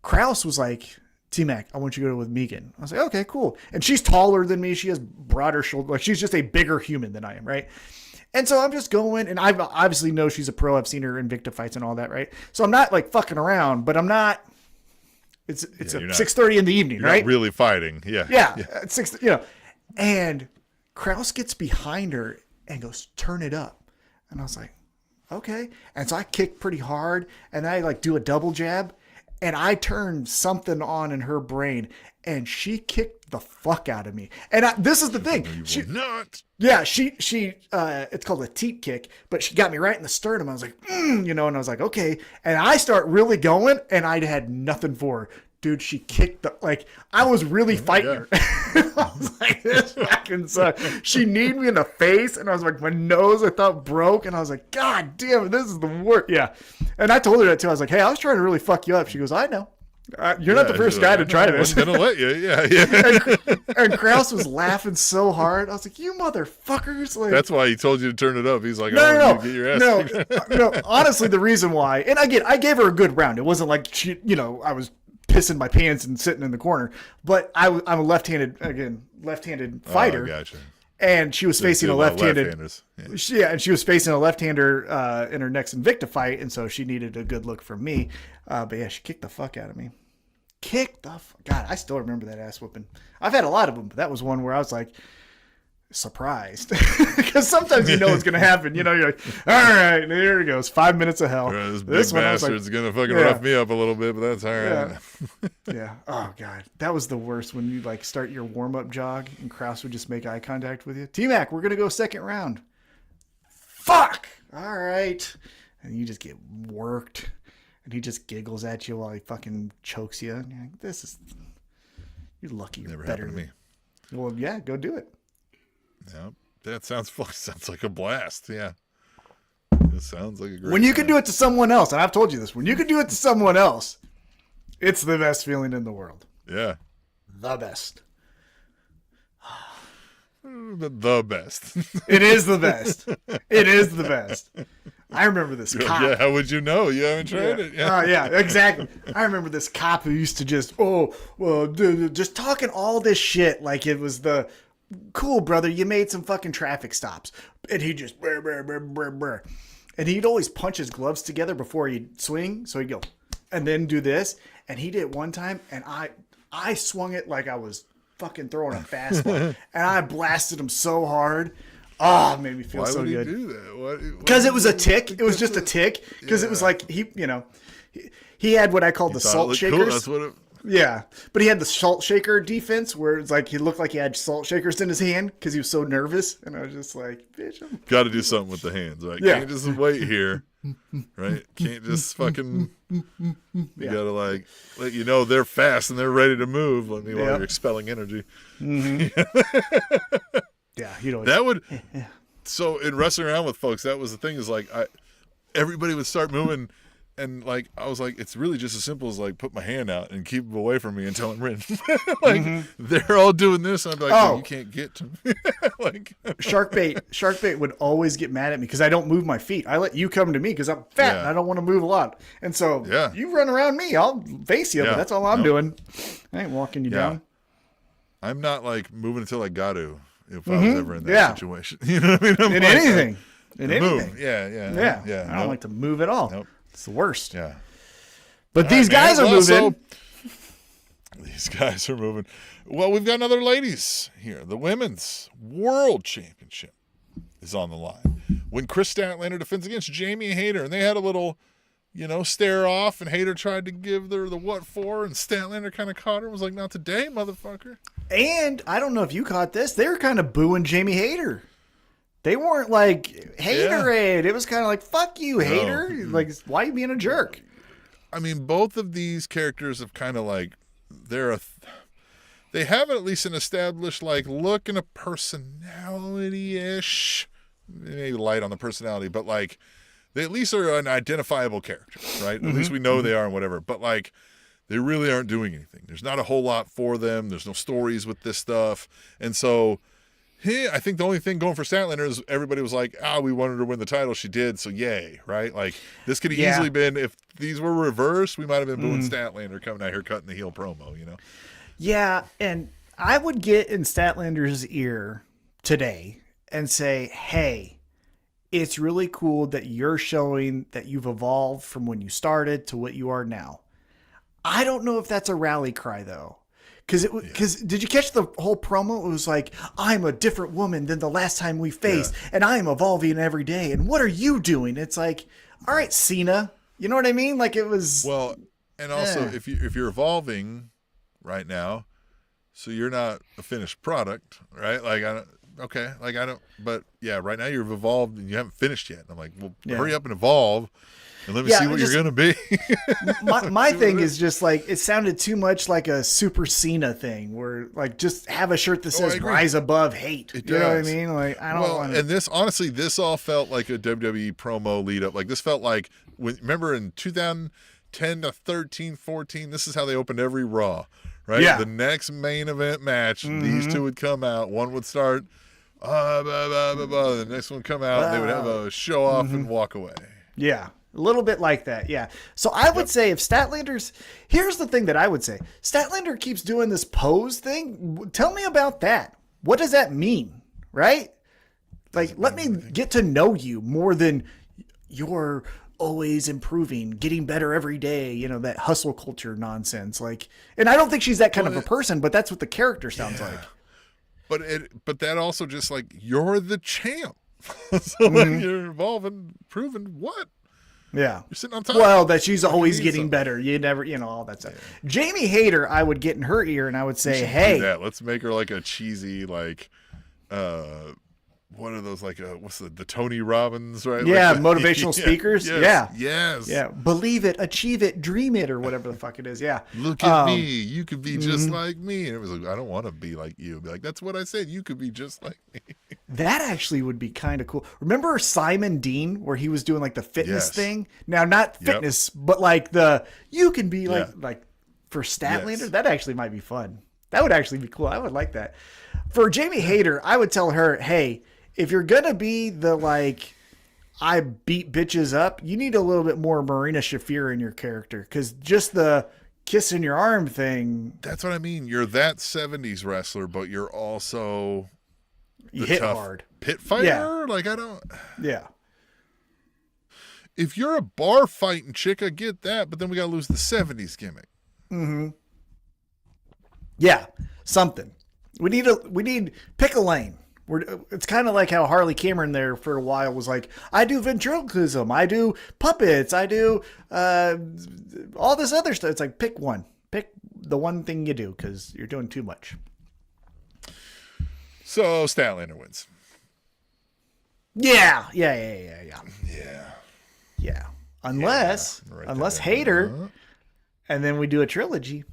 Kraus was like, T-Mac, I want you to go with Megan. I was like, okay, cool. And she's taller than me. She has broader shoulders. Like she's just a bigger human than I am, right? And so I'm just going, and I obviously know she's a pro. I've seen her in Invicta fights and all that, right? So I'm not like fucking around, but I'm not. It's 6:30 in the evening,
you're
right?
Not really fighting, yeah.
At 6, And Kraus gets behind her and goes, turn it up. And I was like, okay. And so I kick pretty hard, and I like do a double jab. And I turned something on in her brain, and she kicked the fuck out of me. And this is the thing.
She not.
Yeah, she it's called a teat kick, but she got me right in the sternum. I was like, and I was like, okay. And I start really going, and I had nothing for her. Dude, she kicked I was really fighting her. I was like, this fucking sucks. She kneed me in the face, and I was like, my nose I thought broke, and I was like, God damn it, this is the worst. Yeah. And I told her that too. I was like, hey, I was trying to really fuck you up. She goes, I know. You're not the first guy to try this.
I'm going to let you. Yeah.
And Kraus was laughing so hard. I was like, you motherfuckers. Like,
that's why he told you to turn it up. He's like, no. Get your ass
no. Honestly, the reason why, and again, I gave her a good round. It wasn't like she, I was pissing my pants and sitting in the corner, but I'm a left-handed fighter.
Oh, gotcha.
And she was facing a left-handed. And she was facing a left-hander in her next Invicta fight, and so she needed a good look from me. But yeah, she kicked the fuck out of me. God, I still remember that ass whooping. I've had a lot of them, but that was one where I was like surprised because sometimes you know what's gonna happen. You're like, all right, there it goes. 5 minutes of hell.
Right, this big bastard's gonna fucking rough me up a little bit, but that's all right.
Yeah. Oh god, that was the worst when you like start your warm up jog and Kraus would just make eye contact with you. T-Mac, we're gonna go second round. Fuck. All right, and you just get worked, and he just giggles at you while he fucking chokes you. And you're like, you're lucky. You're
never
better
happened to me.
Well, yeah, go do it.
Yeah, that sounds like a blast. Yeah, it sounds like a great.
When you can do it to someone else, and I've told you this, when you can do it to someone else, it's the best feeling in the world.
Yeah,
the best.
The best.
It is the best. It is the best. I remember this cop.
Yeah, how would you know? You haven't tried it.
Yeah. Yeah, exactly. I remember this cop who used to just, just talking all this shit like it was the cool, brother. You made some fucking traffic stops, and he just brr, brr, brr, brr, brr. And he'd always punch his gloves together before he'd swing, so he'd go and then do this. And he did it one time, and I swung it like I was fucking throwing a fastball, and I blasted him so hard. Oh, it made me feel so good. Why would he do that? Because it was a tick. It was just a tick. Because it was like he had what I called the salt shakers. Cool.
That's what it.
Yeah, but he had the salt shaker defense where it's like he looked like he had salt shakers in his hand because he was so nervous, and I was just like, "Bitch,
got to do something with the hands, right? Yeah. Can't just wait here, right? Can't just fucking. You gotta like let you know they're fast and they're ready to move. While you're expelling energy.
Mm-hmm. Yeah,
that would. So in wrestling around with folks, that was the thing. Is like everybody would start moving. And like I was like, it's really just as simple as like put my hand out and keep them away from me until I'm ready. They're all doing this, and I'm like, you can't get to me. Like
shark bait would always get mad at me because I don't move my feet. I let you come to me because I'm fat and I don't want to move a lot. And so you run around me, I'll face you, but that's all I'm doing. I ain't walking you down.
I'm not like moving until I got to. If I was ever in that situation, you know what I mean?
Anything. in anything.
Move. Yeah.
I don't like to move at all.
Nope.
It's the worst.
Yeah.
But these guys are moving.
These guys are moving. Well, we've got another ladies here. The Women's World Championship is on the line. When Chris Statlander defends against Jamie Hayter, and they had a little, stare off, and Hayter tried to give her the what for, and Statlander kind of caught her and was like, not today, motherfucker.
And I don't know if you caught this. They were kind of booing Jamie Hayter. They weren't like, Haterade. Yeah. It was kind of like, fuck you, Hayter. Like, why are you being a jerk?
I mean, both of these characters have kind of like, they have at least an established like look and a personality-ish, maybe light on the personality, but like they at least are an identifiable character, right? At least we know they are and whatever, but like they really aren't doing anything. There's not a whole lot for them. There's no stories with this stuff. And so I think the only thing going for Statlander is everybody was like, we wanted her to win the title. She did, so yay, right? Like, this could have easily been, if these were reversed, we might have been booing Statlander coming out here cutting the heel promo,
Yeah, and I would get in Statlander's ear today and say, hey, it's really cool that you're showing that you've evolved from when you started to what you are now. I don't know if that's a rally cry, though. Because did you catch the whole promo? It was like, I'm a different woman than the last time we faced, and I am evolving every day. And what are you doing? It's like, all right, Cena. You know what I mean? Like it was.
Well, and also if you're evolving right now, so you're not a finished product, right? Like but yeah, right now you've evolved and you haven't finished yet. And I'm like, well, hurry up and evolve. And let me see what you're going to be.
my thing is just like, it sounded too much like a Super Cena thing where like, just have a shirt that says rise above hate. You know what I mean? Like, I don't want to.
And this, honestly, this all felt like a WWE promo lead up. Like this felt like remember in 2010 to 13, 14, this is how they opened every Raw, right? Yeah. The next main event match, these two would come out. One would start, the next one would come out, and they would have a show off and walk away.
Yeah. A little bit like that, yeah. So I would say if here's the thing that I would say. Statlander keeps doing this pose thing. Tell me about that. What does that mean, right? Like, let me get to know you more than you're always improving, getting better every day, that hustle culture nonsense. Like, and I don't think she's that kind of a person, but that's what the character sounds like.
But that also just like, you're the champ. So like you're evolving, proving what?
Yeah.
You're sitting on top.
Well, that she's always getting better. You never, all that stuff. Yeah. Jamie Hayter, I would get in her ear and I would say, hey.
Do that. Let's make her like a cheesy, like, one of those, like, what's the Tony Robbins, right?
Yeah,
like
motivational speakers.
Yes.
Yeah. Believe it, achieve it, dream it, or whatever the fuck it is. Yeah.
Look at me. You could be just like me. And it was like, I don't want to be like you. Be like, that's what I said. You could be just like me.
That actually would be kind of cool. Remember Simon Dean, where he was doing like the fitness thing? Now, not fitness, but like you can be like for Statlander. Yes. That actually might be fun. That would actually be cool. I would like that. For Jamie Hayter, I would tell her, hey, if you're going to be the like, I beat bitches up, you need a little bit more Marina Shafir in your character. Because just the kiss in your arm thing.
That's what I mean. You're that 70s wrestler, but you're also
you hit hard.
Pit fighter? Yeah. Like, I don't.
Yeah.
If you're a bar fighting chick, I get that, but then we got to lose the 70s gimmick.
Mm-hmm. Yeah. Something. We need pick a lane. It's kind of like how Harley Cameron there for a while was like, I do ventriloquism, I do puppets, I do all this other stuff. It's like, pick one. Pick the one thing you do because you're doing too much.
So Statlander wins.
Yeah. Unless Hayter, and then we do a trilogy.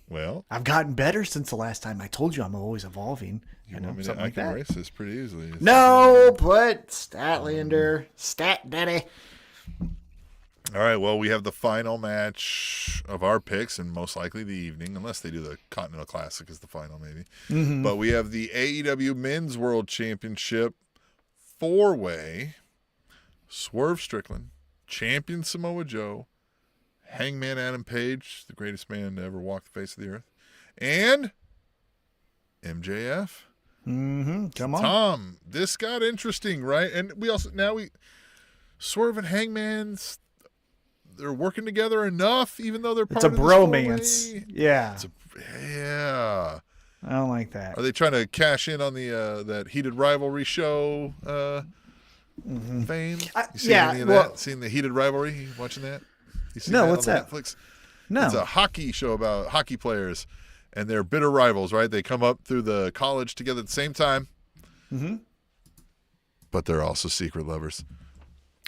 Well,
I've gotten better since the last time. I told you I'm always evolving.
I can erase this pretty easily.
No, put Statlander, Stat Daddy.
All right, well, we have the final match of our picks, and most likely the evening, unless they do the Continental Classic as the final, maybe. Mm-hmm. But we have the AEW Men's World Championship 4-way. Swerve Strickland, Champion Samoa Joe, Hangman Adam Page, the greatest man to ever walk the face of the earth, and MJF
Mm-hmm. Come on.
Tom, this got interesting, right? And we Swerve and Hangman's, they're working together enough, even though they're part of this
bromance.
Yeah.
Yeah. I don't like that.
Are they trying to cash in on the that heated rivalry show fame? You seen any of that? Seen the heated rivalry? You watching that? You seen that
what's
on
that?
Netflix?
No.
It's a hockey show about hockey players, and they're bitter rivals, right? They come up through the college together at the same time. Mm-hmm. But they're also secret lovers.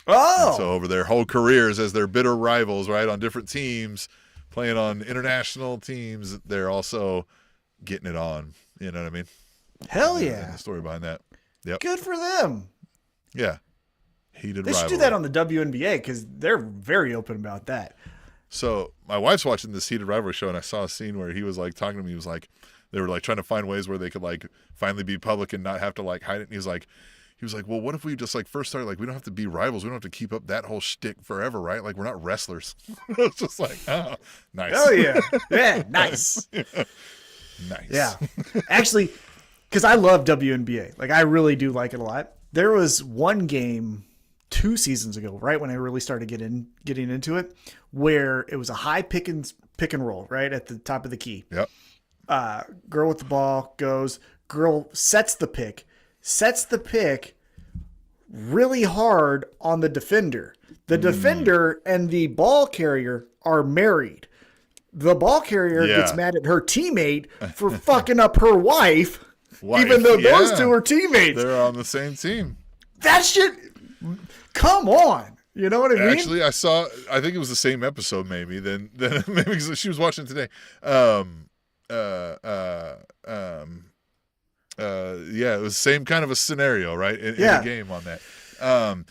Oh.
And so over their whole careers as their bitter rivals, right, on different teams, playing on international teams, they're also getting it on. You know what I mean?
Hell yeah.
And the story behind that. Yep.
Good for them.
Yeah. Heated
They should do that on the WNBA because they're very open about that.
So my wife's watching this heated rivalry show, and I saw a scene where he was like talking to me. He was like, they were like trying to find ways where they could like finally be public and not have to like hide it. And he was like, well, what if we just like first started, like, we don't have to be rivals. We don't have to keep up that whole shtick forever, right? Like, we're not wrestlers. It's just like, oh, nice.
Oh yeah. Yeah. Nice.
Yeah. Nice.
Yeah. Actually, because I love WNBA. Like, I really do like it a lot. There was one game 2 seasons ago, right when I really started getting into it, where it was a high pick and roll, right at the top of the key.
Yep.
Girl with the ball goes. Girl sets the pick really hard on the defender. The defender and the ball carrier are married. The ball carrier gets mad at her teammate for fucking up her wife, even though those two are teammates.
They're on the same team.
That shit, come on. You know what I mean?
Actually, I think it was the same episode maybe, then maybe because she was watching it today. It was the same kind of a scenario, right? In the game on that. And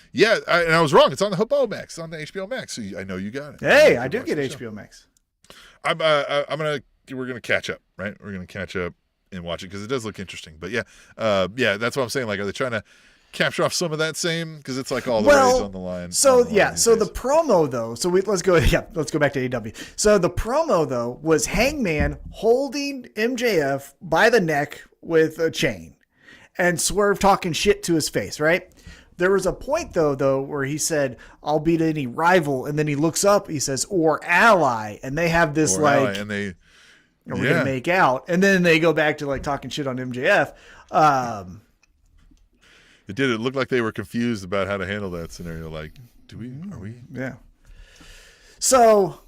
I was wrong. It's on the HBO Max. It's on the HBO Max. So I know you got it.
Hey, I do get HBO Max.
We're gonna catch up, right? We're gonna catch up and watch it because it does look interesting. But that's what I'm saying. Like, are they trying to capture off some of that same? Because it's like all the rage on the line.
So the promo though. So let's go back to AEW. So the promo though was Hangman holding MJF by the neck with a chain, and Swerve talking shit to his face, right? There was a point though where he said, "I'll beat any rival," and then he looks up, he says, "or ally," and they have this we're gonna make out, and then they go back to like talking shit on MJF.
It did. It looked like they were confused about how to handle that scenario. Like, are we?
Yeah. So,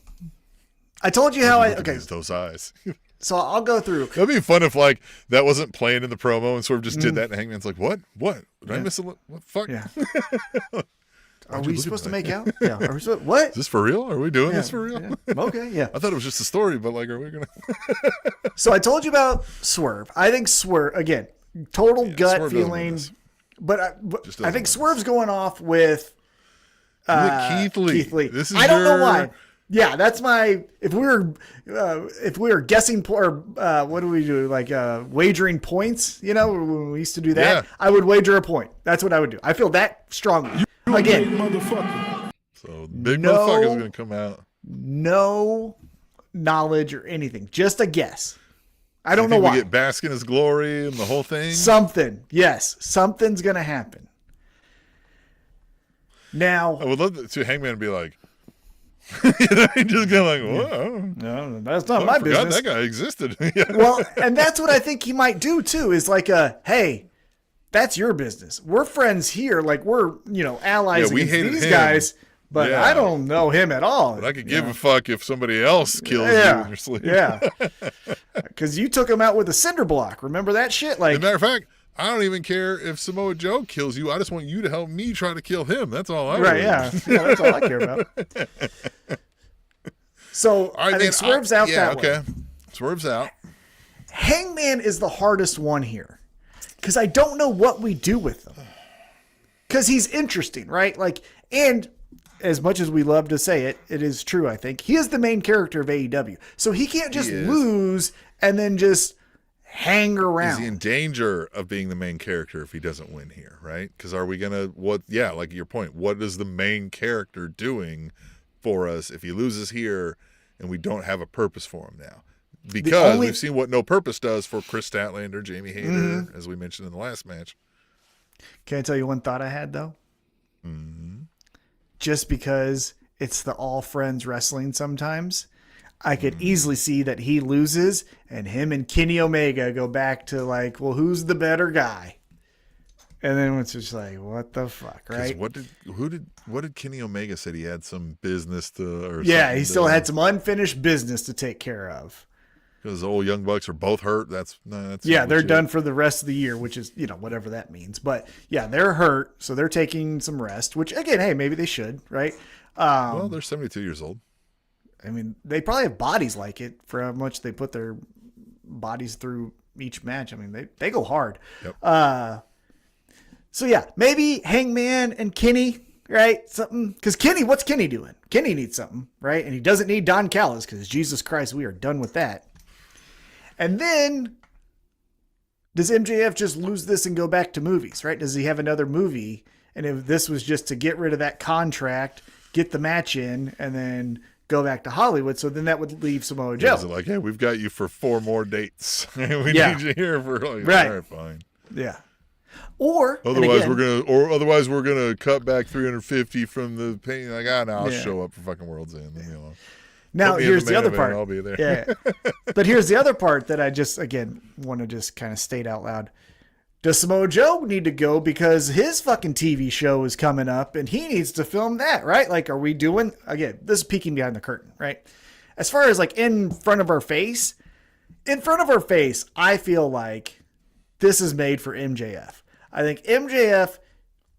I told you how
those eyes.
So I'll go through.
That'd be fun if like that wasn't playing in the promo and sort of just did that, and Hangman's like, "What? Did I miss a what? Fuck?
Yeah. Are we supposed to make out? Yeah. Are we supposed? What?
Is this for real? Are we doing this for real?
Yeah. Okay. Yeah.
I thought it was just a story, but like, are we gonna?
So I told you about Swerve. I think Swerve again, total gut feeling. But I think Swerve's going off with
Keith Lee.
This is I don't know why. Yeah, that's my. If we were guessing or what do we do? Like wagering points. You know, when we used to do that, I would wager a point. That's what I would do. I feel that strongly. Again,
motherfucker. So big motherfucker's gonna come out.
No knowledge or anything, just a guess. I don't know why.
We get bask in his glory and the whole thing.
Something, yes, something's gonna happen. Now,
I would love to see Hangman be like, just go like, whoa,
no, that's not my business.
That guy existed.
Well, and that's what I think he might do too. Is like hey, that's your business. We're friends here. Like we're allies against these guys. But I don't know him at all.
But I could give a fuck if somebody else kills you in your sleep.
Yeah. Because you took him out with a cinder block. Remember that shit? Like,
as a matter of fact, I don't even care if Samoa Joe kills you. I just want you to help me try to kill him. That's all I
really that's all I care about. So I think Swerve's out that way.
Swerve's out.
Hangman is the hardest one here. Because I don't know what we do with him. Because he's interesting, right? Like, and as much as we love to say it, it is true, I think. He is the main character of AEW. So he can't just lose and then just hang around.
Is he in danger of being the main character if he doesn't win here, right? Because are we going to, like your point, what is the main character doing for us if he loses here and we don't have a purpose for him now? because we've seen what No Purpose does for Chris Statlander, Jamie Hayter, as we mentioned in the last match.
Can I tell you one thought I had, though?
Mm-hmm.
Just because it's the all friends wrestling sometimes, I could easily see that he loses and him and Kenny Omega go back to like, well, who's the better guy? And then it's just like, what the fuck, right?
What did Kenny Omega say? He had some business to,
he still had some unfinished business to take care of.
Because the old Young Bucks are both hurt. That's
they're done for the rest of the year, which is, whatever that means. But yeah, they're hurt, so they're taking some rest. Which again, hey, maybe they should, right?
Well, they're 72 years old.
I mean, they probably have bodies like it for how much they put their bodies through each match. I mean, they go hard.
Yep.
So yeah, maybe Hangman and Kenny, right? Something, because what's Kenny doing? Kenny needs something, right? And he doesn't need Don Callis because Jesus Christ, we are done with that. And then does MJF just lose this and go back to movies, right? Does he have another movie? And if this was just to get rid of that contract, get the match in, and then go back to Hollywood, so then that would leave Samoa Joe.
Is it like, hey, we've got you for 4 more dates. We need you here for like,
right.
All right, fine.
Yeah. Or
otherwise we're gonna cut back 350 from the pay. Like, I'll show up for fucking World's End. Leave me alone.
Now here's the other part.
I'll be there.
Yeah. But here's the other part that I just want to just kind of state out loud. Does Samoa Joe need to go because his fucking TV show is coming up and he needs to film that, right? Like, are we doing, again, this is peeking behind the curtain, right? As far as like in front of our face, I feel like this is made for MJF. I think MJF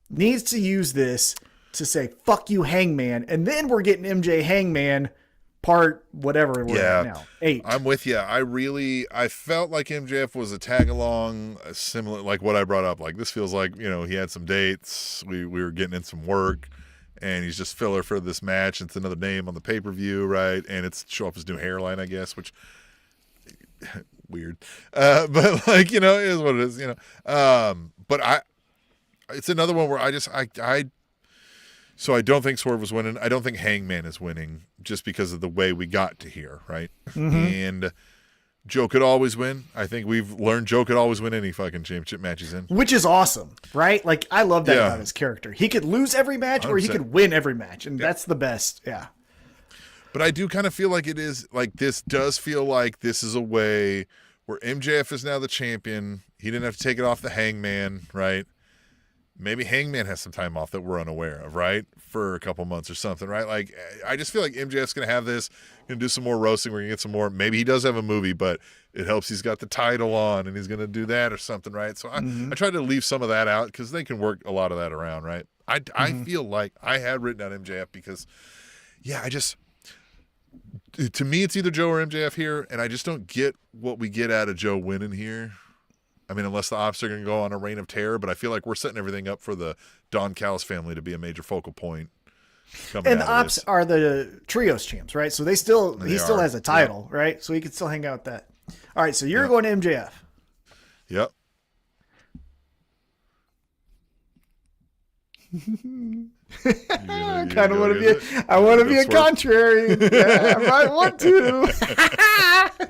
needs to use this to say, fuck you, Hangman. And then we're getting MJ Hangman part whatever we're at now. 8.
I'm with you. I felt like MJF was a tag along, similar like what I brought up. Like, this feels like, he had some dates. We were getting in some work and he's just filler for this match. It's another name on the pay-per-view, right? And it's show up his new hairline, I guess, which weird. But like, it is what it is, but it's another one where so I don't think Swerve was winning. I don't think Hangman is winning just because of the way we got to here, right? Mm-hmm. And Joe could always win. I think we've learned Joe could always win any fucking championship match he's in.
Which is awesome, right? Like, I love that about his character. He could lose every match 100%. Or he could win every match, and that's the best, yeah.
But I do kind of feel like it is, like, this does feel like this is a way where MJF is now the champion. He didn't have to take it off the Hangman, right? Maybe Hangman has some time off that we're unaware of, right? For a couple months or something, right? Like, I just feel like MJF's going to have this, going to do some more roasting. We're going to get some more. Maybe he does have a movie, but it helps he's got the title on and he's going to do that or something, right? So I try to leave some of that out because they can work a lot of that around, right? I feel like I had written down MJF because, to me, it's either Joe or MJF here, and I just don't get what we get out of Joe winning here. I mean, unless the Ops are going to go on a reign of terror, but I feel like we're setting everything up for the Don Callis family to be a major focal point.
And the Ops are the Trios champs, right? So he still has a title, right? So he can still hang out with that. All right, so you're going to MJF.
Yep.
I kind of want to be. I want to be a contrarian. Yeah, I might want to.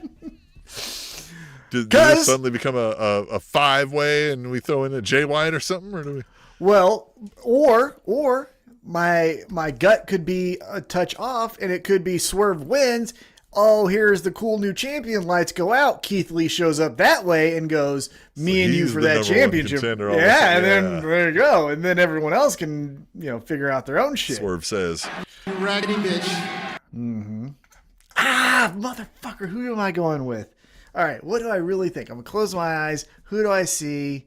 Does this suddenly become a 5-way and we throw in a Jay White or something, or do we?
Well, or my gut could be a touch off, and it could be Swerve wins. Oh, here's the cool new champion. Lights go out. Keith Lee shows up that way and goes, "Me and you for that championship." Yeah, and then there you go. And then everyone else can figure out their own shit.
Swerve says,
"You raggedy bitch."
Mm-hmm. Motherfucker. Who am I going with? All right, what do I really think? I'm going to close my eyes. Who do I see?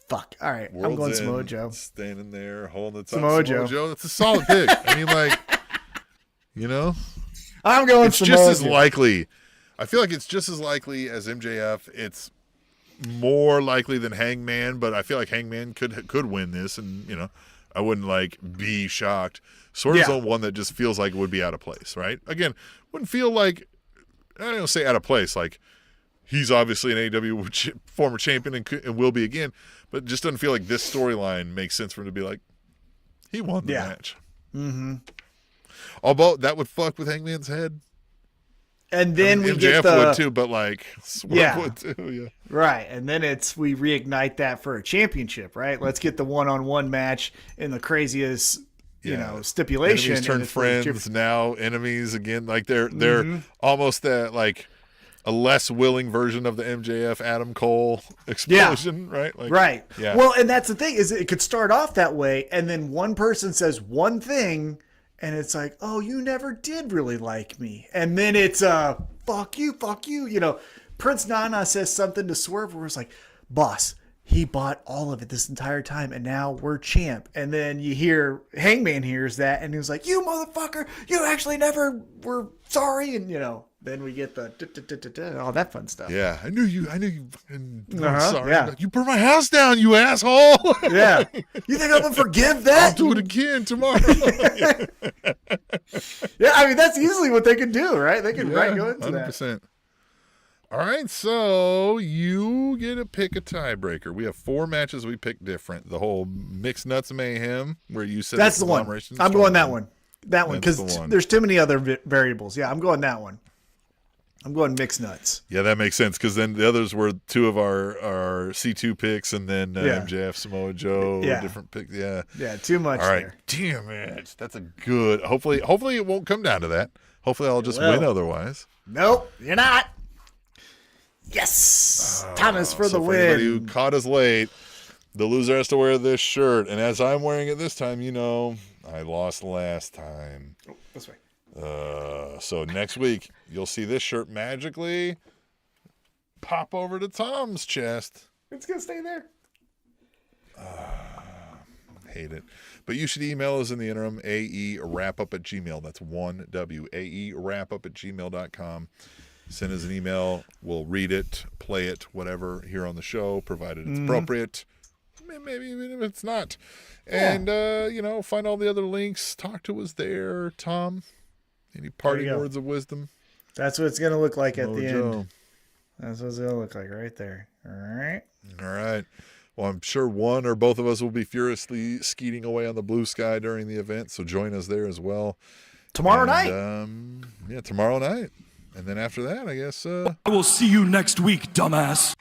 Fuck. All right, I'm going Samoa Joe.
Standing there, holding the top.
Samoa Joe.
That's a solid pick. I mean, like,
I'm going
it's
Samoa
just as
Joe.
likely. I feel like it's just as likely as MJF. It's more likely than Hangman, but I feel like Hangman could win this, and, I wouldn't, be shocked. Swerve's on one that just feels like it would be out of place, right? Again, wouldn't feel like, I don't say out of place, like he's obviously an AEW former champion and will be again, but it just doesn't feel like this storyline makes sense for him to be like, he won the match.
Mm-hmm.
Although that would fuck with Hangman's head.
And then we
MJF
get
would too, but like Swerve would too. Yeah.
Right. And then we reignite that for a championship, right? Let's get the one-on-one match in the craziest, stipulation.
Enemies turn friends, now enemies again. Like they're almost that like a less willing version of the MJF Adam Cole explosion, right? Like,
right.
Yeah.
Well, and that's the thing is it could start off that way, and then one person says one thing, and it's like, oh, you never did really like me, and then it's fuck you. Prince Nana says something to Swerve where it's like, boss, he bought all of it this entire time, and now we're champ. And then you hear Hangman hears that, and he was like, you motherfucker, you actually never were sorry, and then we get the all that fun stuff.
Yeah, I knew you. I'm sorry. Yeah. You burned my house down, you asshole.
Yeah. You think I'm gonna forgive that?
I'll do it again tomorrow.
Yeah, I mean that's easily what they can do, right? They can go into 100%.
That. All right, so you get to pick a tiebreaker. We have 4 matches we picked different. The whole Mixed Nuts Mayhem, where you said
that's the one. I'm going that one. That one because there's too many other variables. Yeah, I'm going that one. I'm going Mixed Nuts.
Yeah, that makes sense because then the others were 2 of our C2 picks and then MJF, Samoa Joe, different picks. Yeah.
Yeah, too much.
All right. There. Damn it. That's a good. Hopefully it won't come down to that. Hopefully I'll just win otherwise.
Nope, you're not. Yes. Thomas for the win.
For anybody who caught us late, the loser has to wear this shirt. And as I'm wearing it this time, I lost last time.
Oh, this way.
So next week you'll see this shirt magically pop over to Tom's chest.
It's gonna stay there.
Hate it. But you should email us in the interim, aewrapup@gmail. That's 1W, aewrapup@gmail.com. Send us an email. We'll read it, play it, whatever, here on the show, provided it's appropriate. Maybe even if it's not. And, find all the other links. Talk to us there, Tom. Any parting words of wisdom?
That's what it's going to look like at the end. That's what it's going to look like right there. All right.
Well, I'm sure one or both of us will be furiously skeeting away on the Bluesky during the event, so join us there as well.
Tomorrow night.
Tomorrow night. And then after that, I guess...
I will see you next week, dumbass.